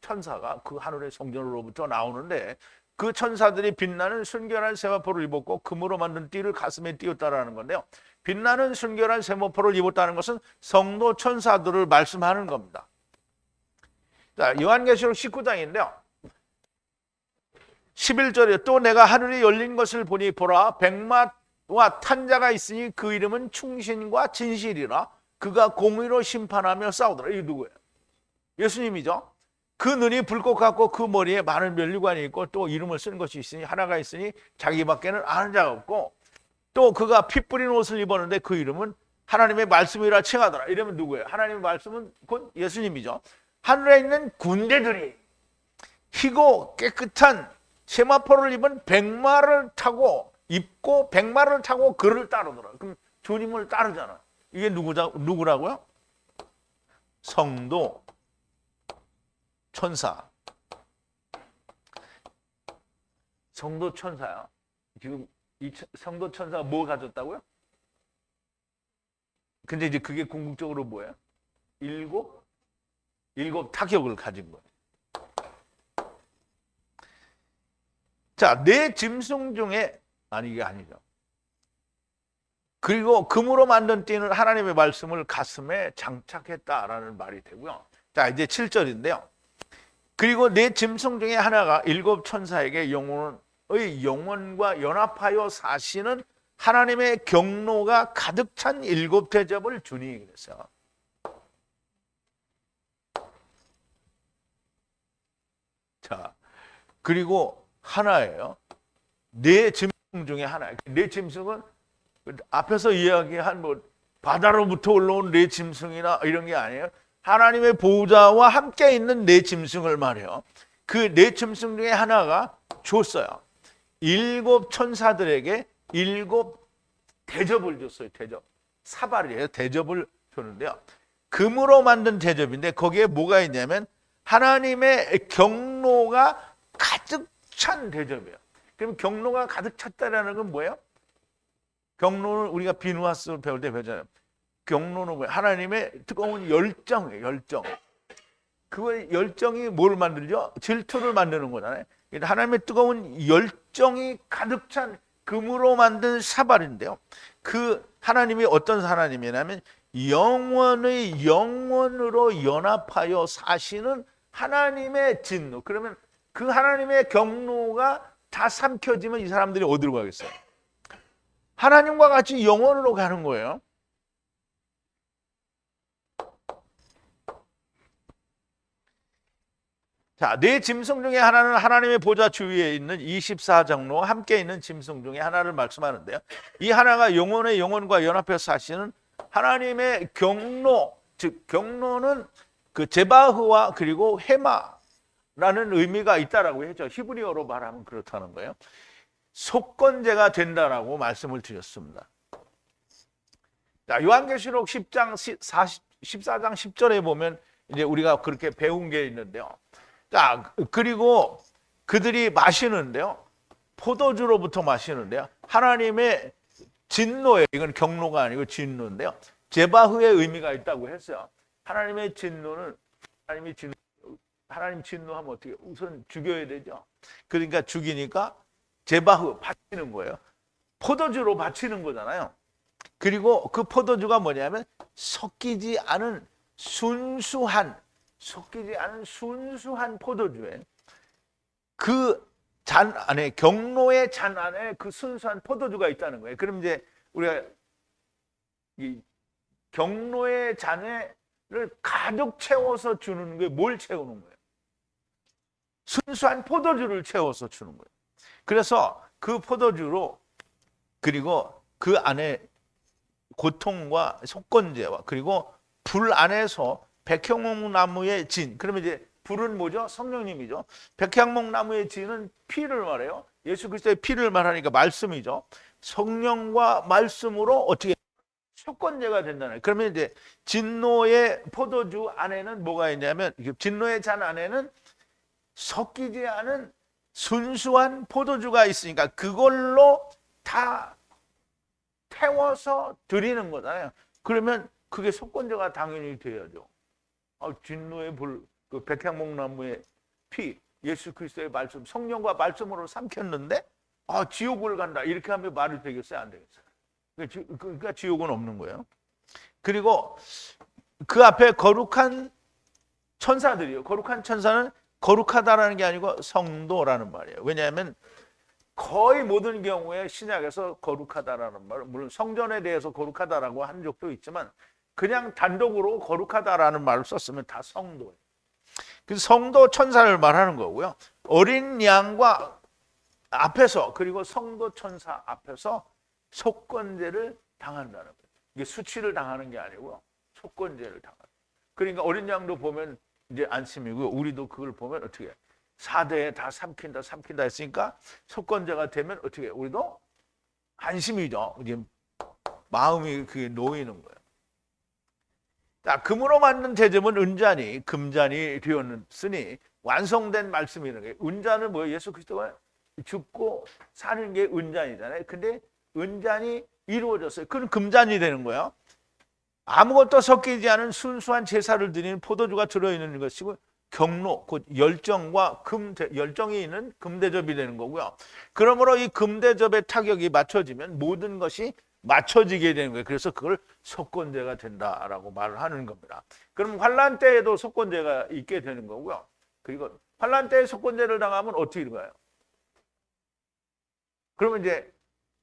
천사가 그 하늘의 성전으로부터 나오는데 그 천사들이 빛나는 순결한 세마포를 입었고 금으로 만든 띠를 가슴에 띄웠다라는 건데요. 빛나는 순결한 세마포를 입었다는 것은 성도 천사들을 말씀하는 겁니다. 자, 요한계시록 19장인데요. 11절에 또 내가 하늘이 열린 것을 보니 보라 백마와 탄 자가 있으니 그 이름은 충신과 진실이라 그가 공의로 심판하며 싸우더라. 이게 누구예요? 예수님이죠. 그 눈이 불꽃 같고 그 머리에 많은 면류관이 있고 또 이름을 쓴 것이 있으니 하나가 있으니 자기밖에는 아는 자가 없고 또 그가 피 뿌린 옷을 입었는데 그 이름은 하나님의 말씀이라 칭하더라. 이러면 누구예요? 하나님의 말씀은 곧 예수님이죠. 하늘에 있는 군대들이 희고 깨끗한 세마포를 입은 백마를 타고 그를 따르더라. 그럼 주님을 따르잖아. 이게 누구라고요? 성도 천사. 성도 천사야. 지금 이 성도 천사가 뭐 가졌다고요? 근데 이제 그게 궁극적으로 뭐예요? 7 타격을 가진 거예요. 자, 내 짐승 중에 이게 아니죠. 그리고 금으로 만든 띠는 하나님의 말씀을 가슴에 장착했다라는 말이 되고요. 자, 이제 7절인데요. 그리고 내 짐승 중에 하나가 7 천사에게 영원과 연합하여 사시는 하나님의 경로가 가득 찬 7 대접을 주니 그랬어요. 자, 그리고 하나예요. 내 짐승 중에 하나. 내 짐승은 앞에서 이야기한 바다로부터 올라온 내 짐승이나 이런 게 아니에요. 하나님의 보호자와 함께 있는 내 짐승을 말해요. 그 내 짐승 중에 하나가 줬어요. 7 천사들에게 7 대접을 줬어요. 대접. 사발이에요. 대접을 줬는데요. 금으로 만든 대접인데 거기에 뭐가 있냐면 하나님의 경로가 가득 찬 대접이에요. 그럼 경로가 가득 찼다라는 건 뭐예요? 경로는 우리가 비누하스 배울 때 배우잖아요. 경로는 뭐예요? 하나님의 뜨거운 열정이에요. 열정. 그 열정이 뭘 만들죠? 질투를 만드는 거잖아요. 하나님의 뜨거운 열정이 가득 찬 금으로 만든 사발인데요. 그 하나님이 어떤 하나님이냐면 영원의 영원으로 연합하여 사시는 하나님의 진노. 그러면 그 하나님의 경로가 다 삼켜지면 이 사람들이 어디로 가겠어요? 하나님과 같이 영원으로 가는 거예요. 자, 네 짐승 중에 하나는 하나님의 보좌 주위에 있는 24장로와 함께 있는 짐승 중에 하나를 말씀하는데요. 이 하나가 영혼의 영혼과 연합해서 사시는 하나님의 경로, 즉 경로는 그 제바흐와 그리고 헤마라는 의미가 있다라고 했죠. 히브리어로 말하면 그렇다는 거예요. 속건제가 된다라고 말씀을 드렸습니다. 자, 요한계시록 10장 14장 10절에 보면 이제 우리가 그렇게 배운 게 있는데요. 자, 그리고 그들이 마시는데요. 포도주로부터 마시는데요. 하나님의 진노에, 이건 경로가 아니고 진노인데요. 제바흐의 의미가 있다고 했어요. 하나님의 진노는, 하나님 진노하면 어떻게? 우선 죽여야 되죠. 그러니까 죽이니까 제바흐, 바치는 거예요. 포도주로 바치는 거잖아요. 그리고 그 포도주가 뭐냐면 섞이지 않은 순수한 포도주에 그 잔 안에, 경로의 잔 안에 그 순수한 포도주가 있다는 거예요. 그럼 이제 우리가 이 경로의 잔을 가득 채워서 주는 게 뭘 채우는 거예요? 순수한 포도주를 채워서 주는 거예요. 그래서 그 포도주로, 그리고 그 안에 고통과 속건제와 그리고 불 안에서 백향목나무의 진, 그러면 이제 불은 뭐죠? 성령님이죠. 백향목나무의 진은 피를 말해요. 예수 그리스도의 피를 말하니까 말씀이죠. 성령과 말씀으로 어떻게 속건제가 된다는. 그러면 이제 진노의 포도주 안에는 뭐가 있냐면, 진노의 잔 안에는 섞이지 않은 순수한 포도주가 있으니까 그걸로 다 태워서 드리는 거잖아요. 그러면 그게 속건제가 당연히 돼야죠. 진노의 불, 그 백향목나무의 피, 예수 그리스도의 말씀, 성령과 말씀으로 삼켰는데 지옥을 간다, 이렇게 하면 말이 되겠어요? 안 되겠어요? 그러니까 지옥은 없는 거예요. 그리고 그 앞에 거룩한 천사들이요. 거룩한 천사는 거룩하다라는 게 아니고 성도라는 말이에요. 왜냐하면 거의 모든 경우에 신약에서 거룩하다라는 말, 물론 성전에 대해서 거룩하다라고 한 적도 있지만 그냥 단독으로 거룩하다라는 말을 썼으면 다 성도예요. 그래서 성도 천사를 말하는 거고요. 어린 양과 앞에서, 그리고 성도 천사 앞에서 속건제를 당한다는 거예요. 이게 수치를 당하는 게 아니고 속건제를 당하는 거예요. 그러니까 어린 양도 보면 이제 안심이고요. 우리도 그걸 보면 어떻게 해요? 4대에 다 삼킨다 했으니까 속건제가 되면 어떻게 해요? 우리도 안심이죠. 이제 마음이 그게 놓이는 거예요. 자, 금으로 만든 제점은 은잔이 금잔이 되었으니 완성된 말씀이라는 거예요. 은잔은 뭐예요? 예수 그리스도가 죽고 사는 게 은잔이잖아요. 근데 은잔이 이루어졌어요. 그건 금잔이 되는 거예요. 아무것도 섞이지 않은 순수한 제사를 드리는 포도주가 들어있는 것이고, 경로, 곧 열정과 열정이 있는 금대접이 되는 거고요. 그러므로 이 금대접의 타격이 맞춰지면 모든 것이 맞춰지게 되는 거예요. 그래서 그걸 속건제가 된다라고 말을 하는 겁니다. 그럼 환란 때에도 속건제가 있게 되는 거고요. 그리고 환란 때에 속건제를 당하면 어떻게 될까요? 그러면 이제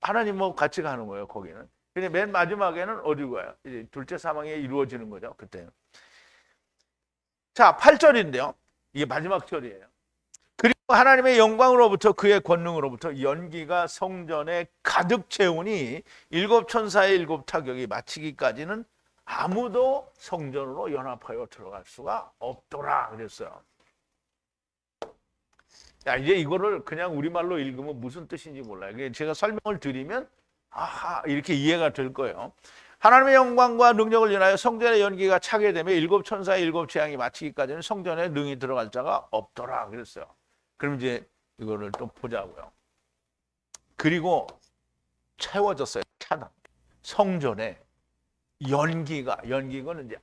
하나님하고 같이 가는 거예요. 거기는. 근데 맨 마지막에는 어디로 가요? 이제 둘째 사망이 이루어지는 거죠. 그때는. 자, 8절인데요. 이게 마지막 절이에요. 그리고 하나님의 영광으로부터 그의 권능으로부터 연기가 성전에 가득 채우니 일곱 천사의 일곱 타격이 마치기까지는 아무도 성전으로 연합하여 들어갈 수가 없더라 그랬어요. 야, 이제 이거를 그냥 우리말로 읽으면 무슨 뜻인지 몰라요. 제가 설명을 드리면 아하, 이렇게 이해가 될 거예요. 하나님의 영광과 능력을 인하여 성전의 연기가 차게 되면 일곱 천사의 일곱 재앙이 마치기까지는 성전에 능히 들어갈 자가 없더라 그랬어요. 그럼 이제 이거를 또 보자고요. 그리고 채워졌어요. 차다. 성전에 연기는 이제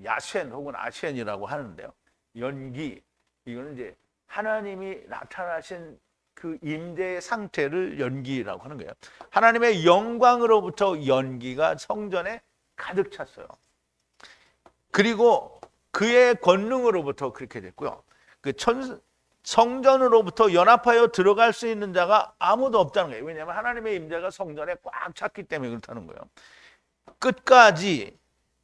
야셴 혹은 아셴이라고 하는데요. 연기, 이거는 이제 하나님이 나타나신 그 임재의 상태를 연기라고 하는 거예요. 하나님의 영광으로부터 연기가 성전에 가득 찼어요. 그리고 그의 권능으로부터 그렇게 됐고요. 그 성전으로부터 연합하여 들어갈 수 있는 자가 아무도 없다는 거예요. 왜냐하면 하나님의 임재가 성전에 꽉 찼기 때문에 그렇다는 거예요. 끝까지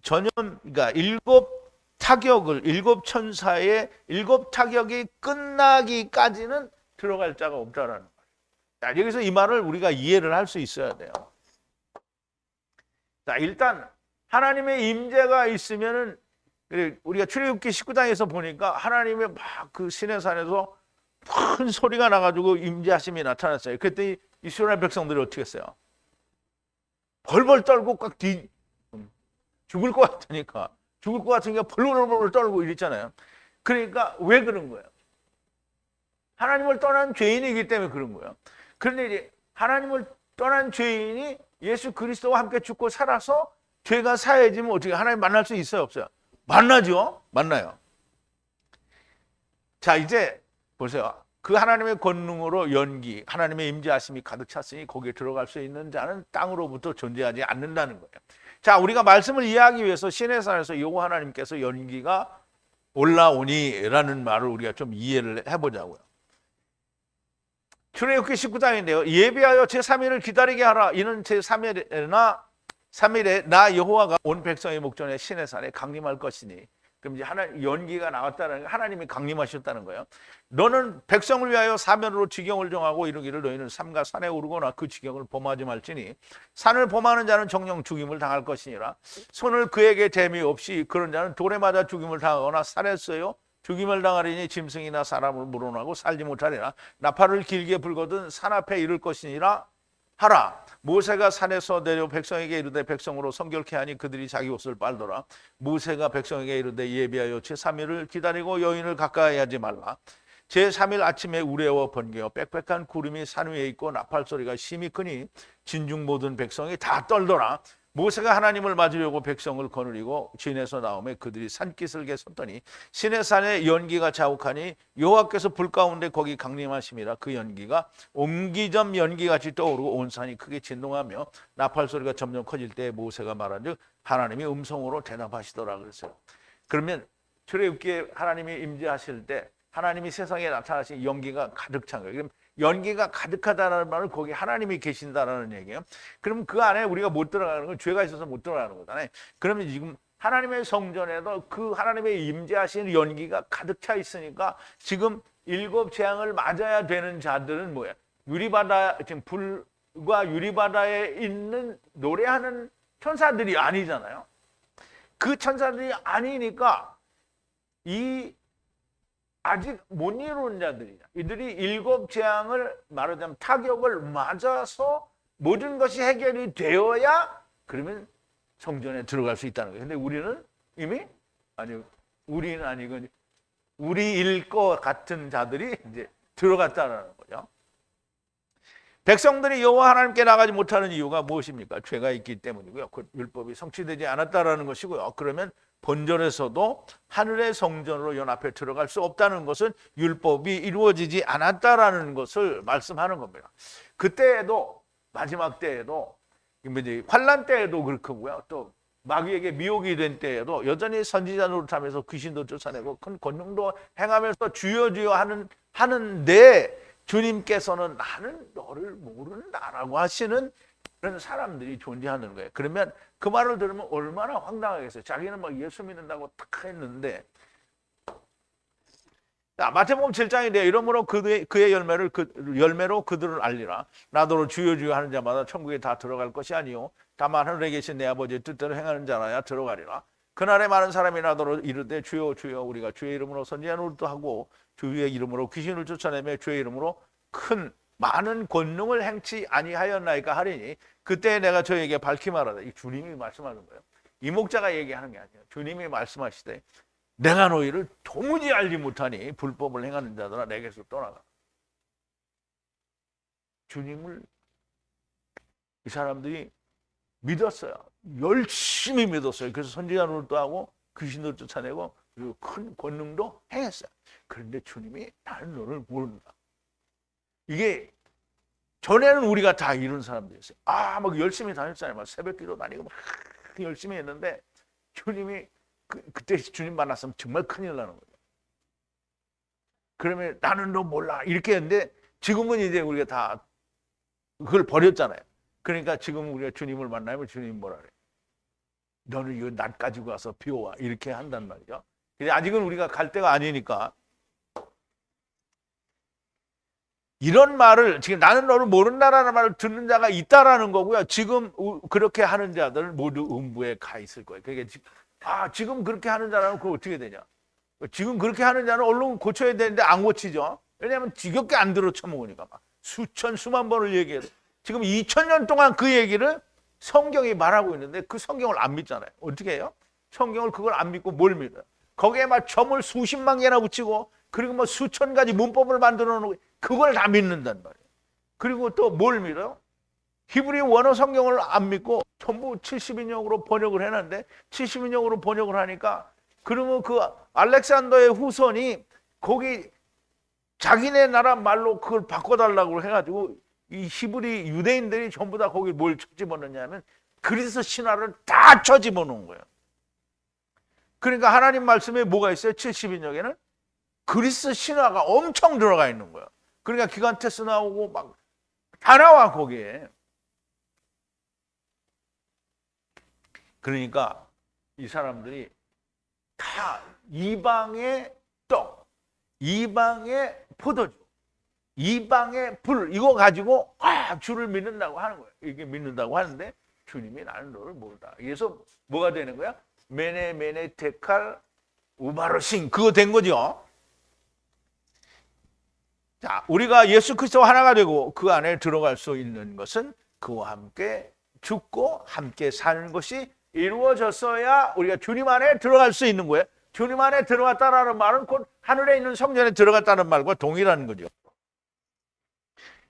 그러니까 일곱 천사의 일곱 타격이 끝나기까지는 들어갈 자가 없다라는 거예요. 자, 여기서 이 말을 우리가 이해를 할 수 있어야 돼요. 자, 일단 하나님의 임재가 있으면은 우리가 출애굽기 19장에서 보니까 하나님의 막 그 시내산에서 큰 소리가 나가지고 임재하심이 나타났어요. 그때 이스라엘 백성들이 어떻게 했어요? 벌벌 떨고 죽을 것 같으니까 벌벌 떨고 이랬잖아요. 그러니까 왜 그런 거예요? 하나님을 떠난 죄인이기 때문에 그런 거예요. 그런데 이제 하나님을 떠난 죄인이 예수 그리스도와 함께 죽고 살아서 죄가 사해지면 어떻게 하나님 만날 수 있어요, 없어요? 만나죠. 만나요. 자, 이제 보세요. 그 하나님의 권능으로 연기, 하나님의 임재하심이 가득 찼으니 거기에 들어갈 수 있는 자는 땅으로부터 존재하지 않는다는 거예요. 자, 우리가 말씀을 이해하기 위해서 시내산에서 여호와 하나님께서 연기가 올라오니라는 말을 우리가 좀 이해를 해보자고요. 출애굽기 19장인데요. 예비하여 제3일을 기다리게 하라. 이는 제3일에 나 여호와가 온 백성의 목전에 시내산에 강림할 것이니. 그럼 이제 연기가 나왔다는 거, 하나님이 강림하셨다는 거예요. 너는 백성을 위하여 사면으로 지경을 정하고 이르기를 너희는 삼가 산에 오르거나 그 지경을 범하지 말지니 산을 범하는 자는 정령 죽임을 당할 것이니라. 손을 그에게 댐이 없이 그런 자는 돌에 맞아 죽임을 당하거나 살에 써요 죽임을 당하리니 짐승이나 사람을 물어나고 살지 못하리라. 나팔을 길게 불거든 산 앞에 이를 것이니라 하라. 모세가 산에서 내려 백성에게 이르되 백성으로 성결케 하니 그들이 자기 옷을 빨더라. 모세가 백성에게 이르되 예비하여 제3일을 기다리고 여인을 가까이 하지 말라. 제3일 아침에 우레와 번개와 빽빽한 구름이 산 위에 있고 나팔 소리가 심히 크니 진중 모든 백성이 다 떨더라. 모세가 하나님을 맞으려고 백성을 거느리고 진에서 나오매 그들이 산기슭에 섰더니 시내산에 연기가 자욱하니 여호와께서 불 가운데 거기 강림하심이라. 그 연기가 옹기점 연기같이 떠오르고 온 산이 크게 진동하며 나팔 소리가 점점 커질 때 모세가 말한즉 하나님이 음성으로 대답하시더라 그랬어요. 그러면 출애굽기에 하나님이 임재하실 때 하나님이 세상에 나타나신 연기가 가득 찬 거예요. 그럼 연기가 가득하다는 말은 거기 하나님이 계신다라는 얘기예요. 그럼 그 안에 우리가 못 들어가는 건 죄가 있어서 못 들어가는 거잖아요. 그러면 지금 하나님의 성전에도 그 하나님의 임재하신 연기가 가득 차 있으니까 지금 일곱 재앙을 맞아야 되는 자들은 뭐야? 유리바다, 지금 불과 유리바다에 있는 노래하는 천사들이 아니잖아요. 그 천사들이 아니니까 아직 못 이룬 자들이냐. 이들이 일곱 재앙을 말하자면 타격을 맞아서 모든 것이 해결이 되어야 그러면 성전에 들어갈 수 있다는 거예요. 근데 우리는 이미 우리는 아니고 우리일 것 같은 자들이 이제 들어갔다는 거죠. 백성들이 여호와 하나님께 나가지 못하는 이유가 무엇입니까? 죄가 있기 때문이고요. 그 율법이 성취되지 않았다라는 것이고요. 그러면 본절에서도 하늘의 성전으로 연합해 들어갈 수 없다는 것은 율법이 이루어지지 않았다라는 것을 말씀하는 겁니다. 그때에도 마지막 때에도 이제 환난 때에도 그렇고요. 또 마귀에게 미혹이 된 때에도 여전히 선지자 노릇하면서 귀신도 쫓아내고 큰 권능도 행하면서 주여 주여 하는데 주님께서는 나는 너를 모른다라고 하시는 그런 사람들이 존재하는 거예요. 그러면 그 말을 들으면 얼마나 황당하겠어요. 자기는 막 예수 믿는다고 탁 했는데. 자, 마태복음 7장인데요. 이러므로 그의 열매로 그들을 알리라. 나더러 주여 주여 하는 자마다 천국에 다 들어갈 것이 아니요 다만 하늘에 계신 내 아버지의 뜻대로 행하는 자라야 들어가리라. 그날에 많은 사람이 나더러 이르되 주여 주여 우리가 주의 이름으로 선지자 노릇도 하고 주의 이름으로 귀신을 쫓아내며 주의 이름으로 많은 권능을 행치 아니하였나이까 하리니 그때 내가 저에게 밝히 말하다. 이 주님이 말씀하는 거예요. 이 목자가 얘기하는 게 아니에요. 주님이 말씀하시되 내가 너희를 도무지 알지 못하니 불법을 행하는 자들아 내게서 떠나가. 주님을 이 사람들이 믿었어요. 열심히 믿었어요. 그래서 선지자 노릇도 하고 귀신도 쫓아내고 그리고 큰 권능도 행했어요. 그런데 주님이 나는 너를 모른다. 이게 전에는 우리가 다 이런 사람들이었어요. 막 열심히 다녔잖아요. 막 새벽기도 다니고 막 열심히 했는데 주님이 그때 주님 만났으면 정말 큰일 나는 거예요. 그러면 나는 너 몰라 이렇게 했는데 지금은 이제 우리가 다 그걸 버렸잖아요. 그러니까 지금 우리가 주님을 만나면 주님 뭐라 그래? 너는 이거 낫 가지고 와서 비워와 이렇게 한단 말이죠. 근데 아직은 우리가 갈 때가 아니니까 이런 말을 지금 나는 너를 모른다라는 말을 듣는 자가 있다라는 거고요. 지금 그렇게 하는 자들은 모두 음부에 가 있을 거예요. 그러니까 지금 그렇게 하는 자라면 그거 어떻게 되냐? 지금 그렇게 하는 자는 얼른 고쳐야 되는데 안 고치죠. 왜냐하면 지겹게 안 들어 쳐먹으니까 막 수천 수만 번을 얘기해도 지금 2000년 동안 그 얘기를 성경이 말하고 있는데 그 성경을 안 믿잖아요. 어떻게 해요? 성경을 그걸 안 믿고 뭘 믿어요? 거기에 막 점을 수십만 개나 붙이고 그리고 뭐 수천 가지 문법을 만들어 놓고 그걸 다 믿는단 말이에요. 그리고 또 뭘 믿어요? 히브리 원어 성경을 안 믿고 전부 70인역으로 번역을 해놨는데 70인역으로 번역을 하니까 그러면 그 알렉산더의 후손이 거기 자기네 나라 말로 그걸 바꿔달라고 해가지고 이 히브리 유대인들이 전부 다 거기 뭘 쳐집어넣냐면 그리스 신화를 다 쳐집어놓은 거예요. 그러니까 하나님 말씀에 뭐가 있어요? 70인역에는 그리스 신화가 엄청 들어가 있는 거예요. 그러니까 기간테스 나오고 막 다 나와 거기에. 그러니까 이 사람들이 다 이방의 떡, 이방의 포도주, 이방의 불 이거 가지고 주를 믿는다고 하는 거예요. 이게 믿는다고 하는데 주님이 나는 너를 모르다. 그래서 뭐가 되는 거야? 메네 테칼 우바르신 그거 된 거죠. 자, 우리가 예수 그리스도 하나가 되고 그 안에 들어갈 수 있는 것은 그와 함께 죽고 함께 사는 것이 이루어졌어야 우리가 주님 안에 들어갈 수 있는 거예요. 주님 안에 들어갔다라는 말은 곧 하늘에 있는 성전에 들어갔다는 말과 동일한 거죠.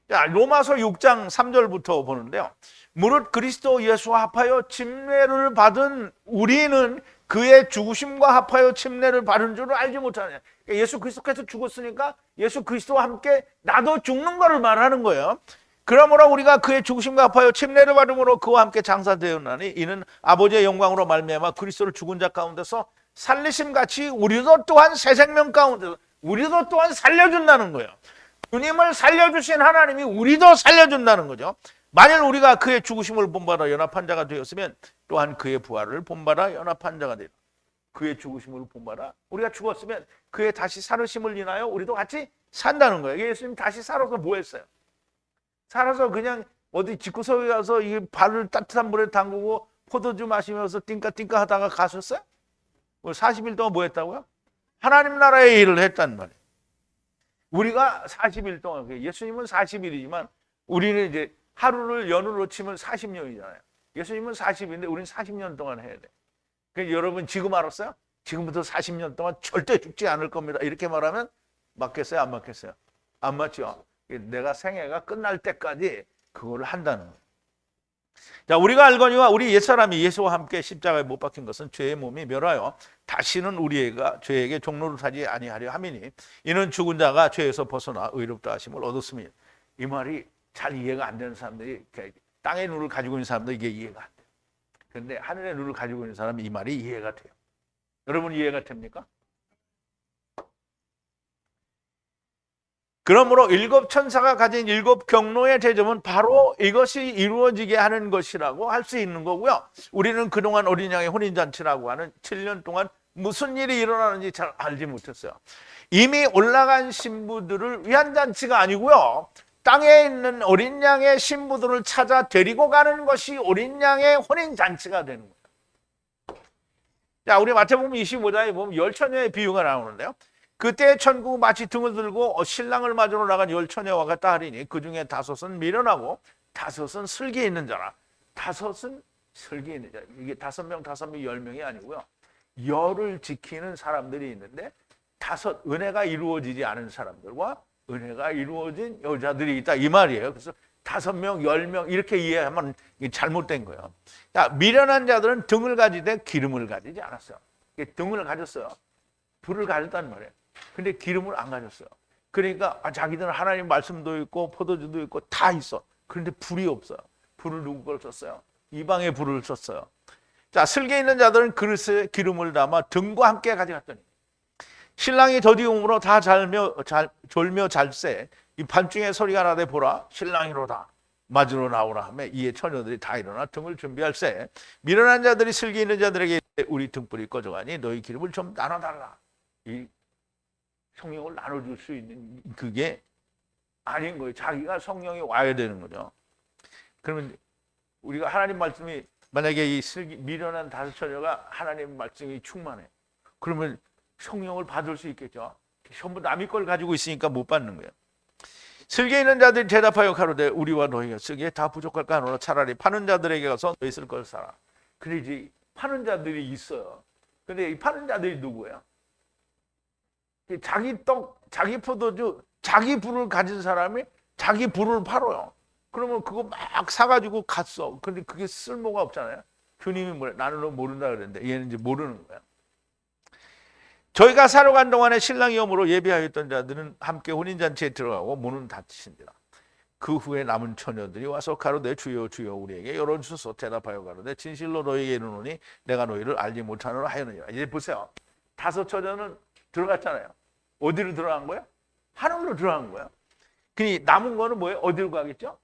자, 로마서 6장 3절부터 보는데요. 무릇 그리스도 예수와 합하여 침례를 받은 우리는 그의 죽으심과 합하여 침례를 받은 줄을 알지 못하느냐. 예수 그리스도께서 죽었으니까 예수 그리스도와 함께 나도 죽는 것을 말하는 거예요. 그러므로 우리가 그의 죽으심과 합하여 침례를 받음으로 그와 함께 장사되었나니 이는 아버지의 영광으로 말미암아 그리스도를 죽은 자 가운데서 살리심같이 우리도 또한 새 생명 가운데서 우리도 또한 살려준다는 거예요. 주님을 살려주신 하나님이 우리도 살려준다는 거죠. 만일 우리가 그의 죽으심을 본받아 연합한 자가 되었으면 또한 그의 부활을 본받아 연합한 자가 되리라. 그의 죽으심을 본받아 우리가 죽었으면 그의 다시 살으심을 인하여 우리도 같이 산다는 거예요. 예수님 다시 살아서 뭐 했어요? 살아서 그냥 어디 집구석에 가서 이 발을 따뜻한 물에 담그고 포도주 마시면서 띵까띵까 하다가 가셨어요? 40일 동안 뭐 했다고요? 하나님 나라의 일을 했단 말이에요. 우리가 40일 동안, 예수님은 40일이지만 우리는 이제 하루를 연으로 치면 40년이잖아요. 예수님은 40일인데 우리는 40년 동안 해야 돼. 그러니까 여러분 지금 알았어요? 지금부터 40년 동안 절대 죽지 않을 겁니다. 이렇게 말하면 맞겠어요? 안 맞겠어요? 안 맞죠? 내가 생애가 끝날 때까지 그거를 한다는 거예요. 자, 우리가 알거니와 우리 옛사람이 예수와 함께 십자가에 못 박힌 것은 죄의 몸이 멸하여 다시는 우리가 죄에게 종로를 타지 아니하려 함이니 이는 죽은 자가 죄에서 벗어나 의롭다 하심을 얻었으니 이 말이 잘 이해가 안 되는 사람들이 땅의 눈을 가지고 있는 사람도 이게 이해가 안 돼요. 그런데 하늘의 눈을 가지고 있는 사람은 이 말이 이해가 돼요. 여러분 이해가 됩니까? 그러므로 일곱 천사가 가진 일곱 경로의 대접은 바로 이것이 이루어지게 하는 것이라고 할 수 있는 거고요. 우리는 그동안 어린 양의 혼인잔치라고 하는 7년 동안 무슨 일이 일어나는지 잘 알지 못했어요. 이미 올라간 신부들을 위한 잔치가 아니고요. 땅에 있는 어린 양의 신부들을 찾아 데리고 가는 것이 어린 양의 혼인잔치가 되는 거예요. 자, 우리 마태복음 25장에 보면 열처녀의 비유가 나오는데요. 그때 천국 마치 등을 들고 신랑을 맞으러 나간 열 처녀와 같다 하리니 그 중에 다섯은 미련하고 다섯은 슬기 있는 자라. 다섯은 슬기 있는 자. 이게 5명, 5명, 10명이 아니고요. 열을 지키는 사람들이 있는데 다섯 은혜가 이루어지지 않은 사람들과 은혜가 이루어진 여자들이 있다 이 말이에요. 그래서 5명, 10명 이렇게 이해하면 잘못된 거예요. 자, 미련한 자들은 등을 가지되 기름을 가지지 않았어요. 등을 가졌어요. 불을 가졌단 말이에요. 근데 기름을 안 가졌어요. 그러니까 자기들은 하나님 말씀도 있고 포도주도 있고 다 있어. 그런데 불이 없어요. 불을 누구 걸 썼어요? 이방의 불을 썼어요. 자, 슬기 있는 자들은 그릇에 기름을 담아 등과 함께 가져갔더니 신랑이 더디움으로 다 졸며 잘세 이 밤중에 소리가 나되 보라 신랑이로다 맞으러 나오라 하며 이에 처녀들이 다 일어나 등을 준비할세 미련한 자들이 슬기 있는 자들에게 우리 등불이 꺼져가니 너희 기름을 좀 나눠달라. 이 성령을 나눠줄 수 있는 그게 아닌 거예요. 자기가 성령이 와야 되는 거죠. 그러면 우리가 하나님 말씀이 만약에 이 미련한 다섯 처녀가 하나님 말씀이 충만해. 그러면 성령을 받을 수 있겠죠. 전부 남의 걸 가지고 있으니까 못 받는 거예요. 슬기 있는 자들이 대답하여 가로되 우리와 너희가 쓰기에 다 부족할까 하노라 차라리 파는 자들에게 가서 너희 쓸 걸 사라. 그래 이제 파는 자들이 있어요. 근데 이 파는 자들이 누구예요? 자기 떡, 자기 포도주, 자기 부를 가진 사람이 자기 부를 팔아요. 그러면 그거 막 사가지고 갔어. 근데 그게 쓸모가 없잖아요. 주님이 뭐래? 나는 너 모른다 그랬는데 얘는 이제 모르는 거야. 저희가 사러 간 동안에 신랑이 오므로 예비하였던 자들은 함께 혼인잔치에 들어가고 문은 닫히신지라. 그 후에 남은 처녀들이 와서 가로되 주여 주여 우리에게 열어주소서. 대답하여 가로되 진실로 너희에게 이르노니 내가 너희를 알지 못하노라 하였느니라. 이제 보세요. 다섯 처녀는 들어갔잖아요. 어디로 들어간 거예요? 하늘로 들어간 거예요. 그니 남은 거는 뭐예요? 어디로 가겠죠?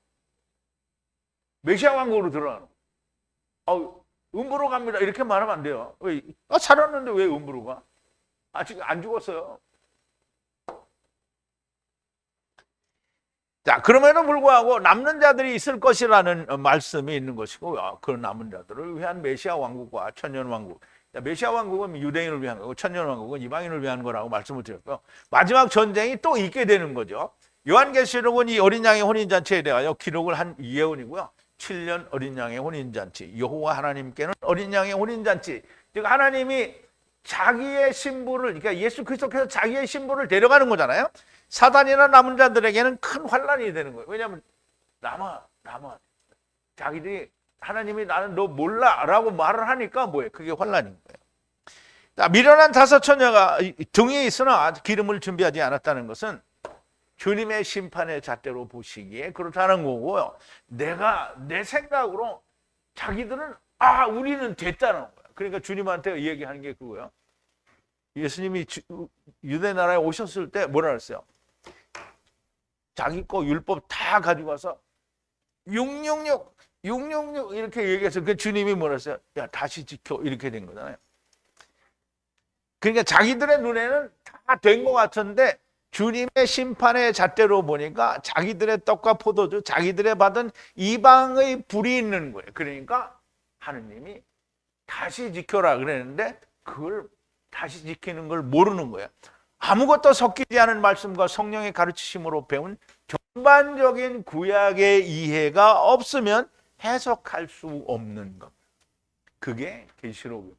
메시아 왕국으로 들어가는 거예요. 음부로 갑니다. 이렇게 말하면 안 돼요. 왜? 살았는데 왜 음부로 가? 아직 안 죽었어요. 자, 그럼에도 불구하고 남는 자들이 있을 것이라는 말씀이 있는 것이고 그 남은 자들을 위한 메시아 왕국과 천년 왕국. 메시아 왕국은 유대인을 위한 거고 천년 왕국은 이방인을 위한 거라고 말씀을 드렸고요. 마지막 전쟁이 또 있게 되는 거죠. 요한계시록은 이 어린 양의 혼인잔치에 대하여 기록을 한 예언이고요. 7년 어린 양의 혼인잔치, 여호와 하나님께는 어린 양의 혼인잔치. 즉 하나님이 자기의 신부를, 그러니까 예수 그리스도께서 자기의 신부를 데려가는 거잖아요. 사단이나 남은 자들에게는 큰 환란이 되는 거예요. 왜냐하면 남아 자기들이 하나님이 나는 너 몰라라고 말을 하니까 뭐예요? 그게 환란인 거예요. 자, 미련한 다섯 처녀가 등에 있으나 기름을 준비하지 않았다는 것은 주님의 심판의 잣대로 보시기에 그렇다는 거고요. 내가 내 생각으로 자기들은 우리는 됐다는 거야. 그러니까 주님한테 얘기하는 게 그거예요. 예수님이 유대 나라에 오셨을 때 뭐라 그랬어요? 자기 거 율법 다 가지고 와서 666 이렇게 얘기해서 그 주님이 뭐라 했어요? 야 다시 지켜 이렇게 된 거잖아요. 그러니까 자기들의 눈에는 다 된 것 같은데 주님의 심판의 잣대로 보니까 자기들의 떡과 포도주, 자기들의 받은 이방의 불이 있는 거예요. 그러니까 하느님이 다시 지켜라 그랬는데 그걸 다시 지키는 걸 모르는 거예요. 아무것도 섞이지 않은 말씀과 성령의 가르치심으로 배운 전반적인 구약의 이해가 없으면 해석할 수 없는 것. 그게 계시록입니다.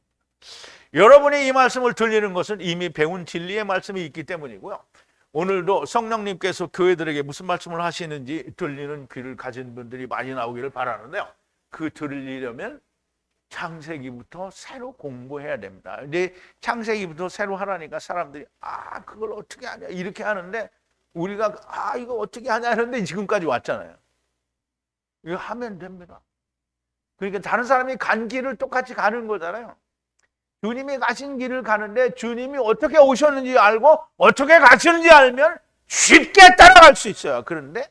여러분이 이 말씀을 들리는 것은 이미 배운 진리의 말씀이 있기 때문이고요. 오늘도 성령님께서 교회들에게 무슨 말씀을 하시는지 들리는 귀를 가진 분들이 많이 나오기를 바라는데요. 그 들으려면 창세기부터 새로 공부해야 됩니다. 근데 창세기부터 새로 하라니까 사람들이 그걸 어떻게 하냐 이렇게 하는데 우리가 이거 어떻게 하냐 하는데 지금까지 왔잖아요. 이거 하면 됩니다. 그러니까 다른 사람이 간 길을 똑같이 가는 거잖아요. 주님이 가신 길을 가는데 주님이 어떻게 오셨는지 알고 어떻게 가시는지 알면 쉽게 따라갈 수 있어요. 그런데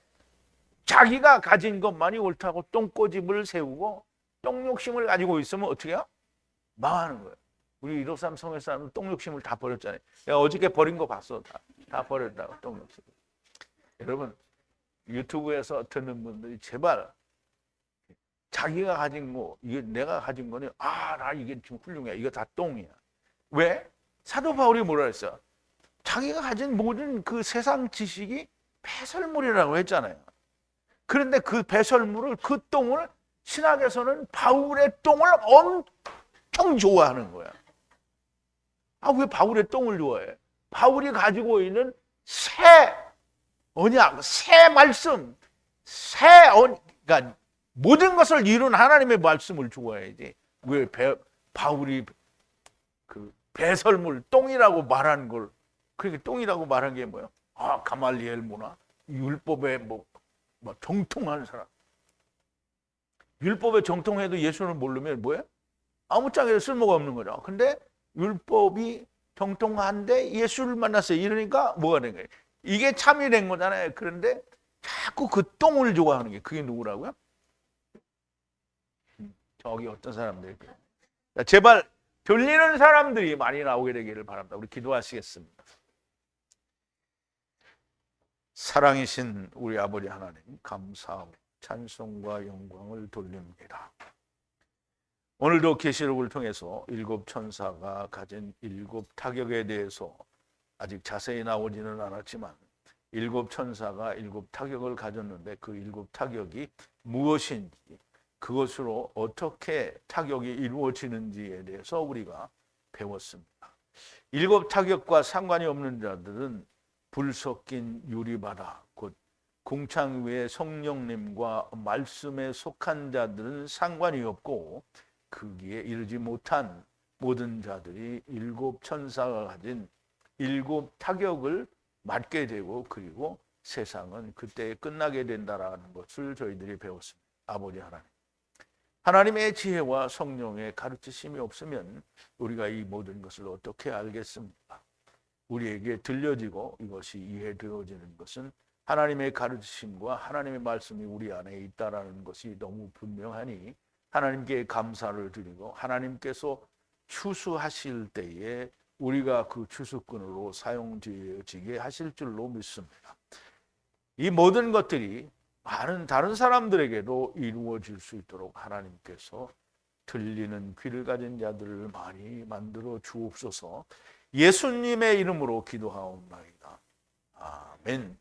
자기가 가진 것만이 옳다고 똥꼬집을 세우고 똥욕심을 가지고 있으면 어떻게 해요? 망하는 거예요. 우리 153 성회 사람은 똥욕심을 다 버렸잖아요. 내가 어저께 버린 거 봤어. 다 버렸다고 똥욕심. 여러분 유튜브에서 듣는 분들이 제발 자기가 가진 거, 이게 내가 가진 거는 나 이게 지금 훌륭해. 이거 다 똥이야. 왜? 사도 바울이 뭐라 했어요? 자기가 가진 모든 그 세상 지식이 배설물이라고 했잖아요. 그런데 그 배설물을, 그 똥을 신학에서는 바울의 똥을 엄청 좋아하는 거야. 왜 바울의 똥을 좋아해? 바울이 가지고 있는 새 언약, 새 말씀, 그러니까 모든 것을 이룬 하나님의 말씀을 좋아해야지. 왜 바울이 그 배설물, 똥이라고 말한 걸, 그러니까 똥이라고 말한 게 뭐예요? 가말리엘 문화, 율법에 뭐 정통한 사람. 율법에 정통해도 예수를 모르면 뭐예요? 아무짝에도 쓸모가 없는 거죠. 근데 율법이 통통한데 예수를 만났어요. 이러니까 뭐가 된 거예요? 이게 참이 된 거잖아요. 그런데 자꾸 그 똥을 좋아하는 게 그게 누구라고요? 저기 어떤 사람들. 제발 들리는 사람들이 많이 나오게 되기를 바랍니다. 우리 기도하시겠습니다. 사랑이신 우리 아버지 하나님, 감사하고 찬송과 영광을 돌립니다. 오늘도 계시록을 통해서 일곱 천사가 가진 일곱 타격에 대해서 아직 자세히 나오지는 않았지만 일곱 천사가 일곱 타격을 가졌는데 그 일곱 타격이 무엇인지, 그것으로 어떻게 타격이 이루어지는지에 대해서 우리가 배웠습니다. 일곱 타격과 상관이 없는 자들은 불 섞인 유리바다, 곧 궁창 위에 성령님과 말씀에 속한 자들은 상관이 없고 거기에 이르지 못한 모든 자들이 일곱 천사가 가진 일곱 타격을 맞게 되고, 그리고 세상은 그때 끝나게 된다라는 것을 저희들이 배웠습니다. 아버지 하나님, 하나님의 지혜와 성령의 가르치심이 없으면 우리가 이 모든 것을 어떻게 알겠습니까? 우리에게 들려지고 이것이 이해되어지는 것은 하나님의 가르치심과 하나님의 말씀이 우리 안에 있다라는 것이 너무 분명하니 하나님께 감사를 드리고 하나님께서 추수하실 때에 우리가 그 추수꾼으로 사용되어지게 하실 줄로 믿습니다. 이 모든 것들이 많은 다른 사람들에게도 이루어질 수 있도록 하나님께서 들리는 귀를 가진 자들을 많이 만들어 주옵소서. 예수님의 이름으로 기도하옵나이다. 아멘.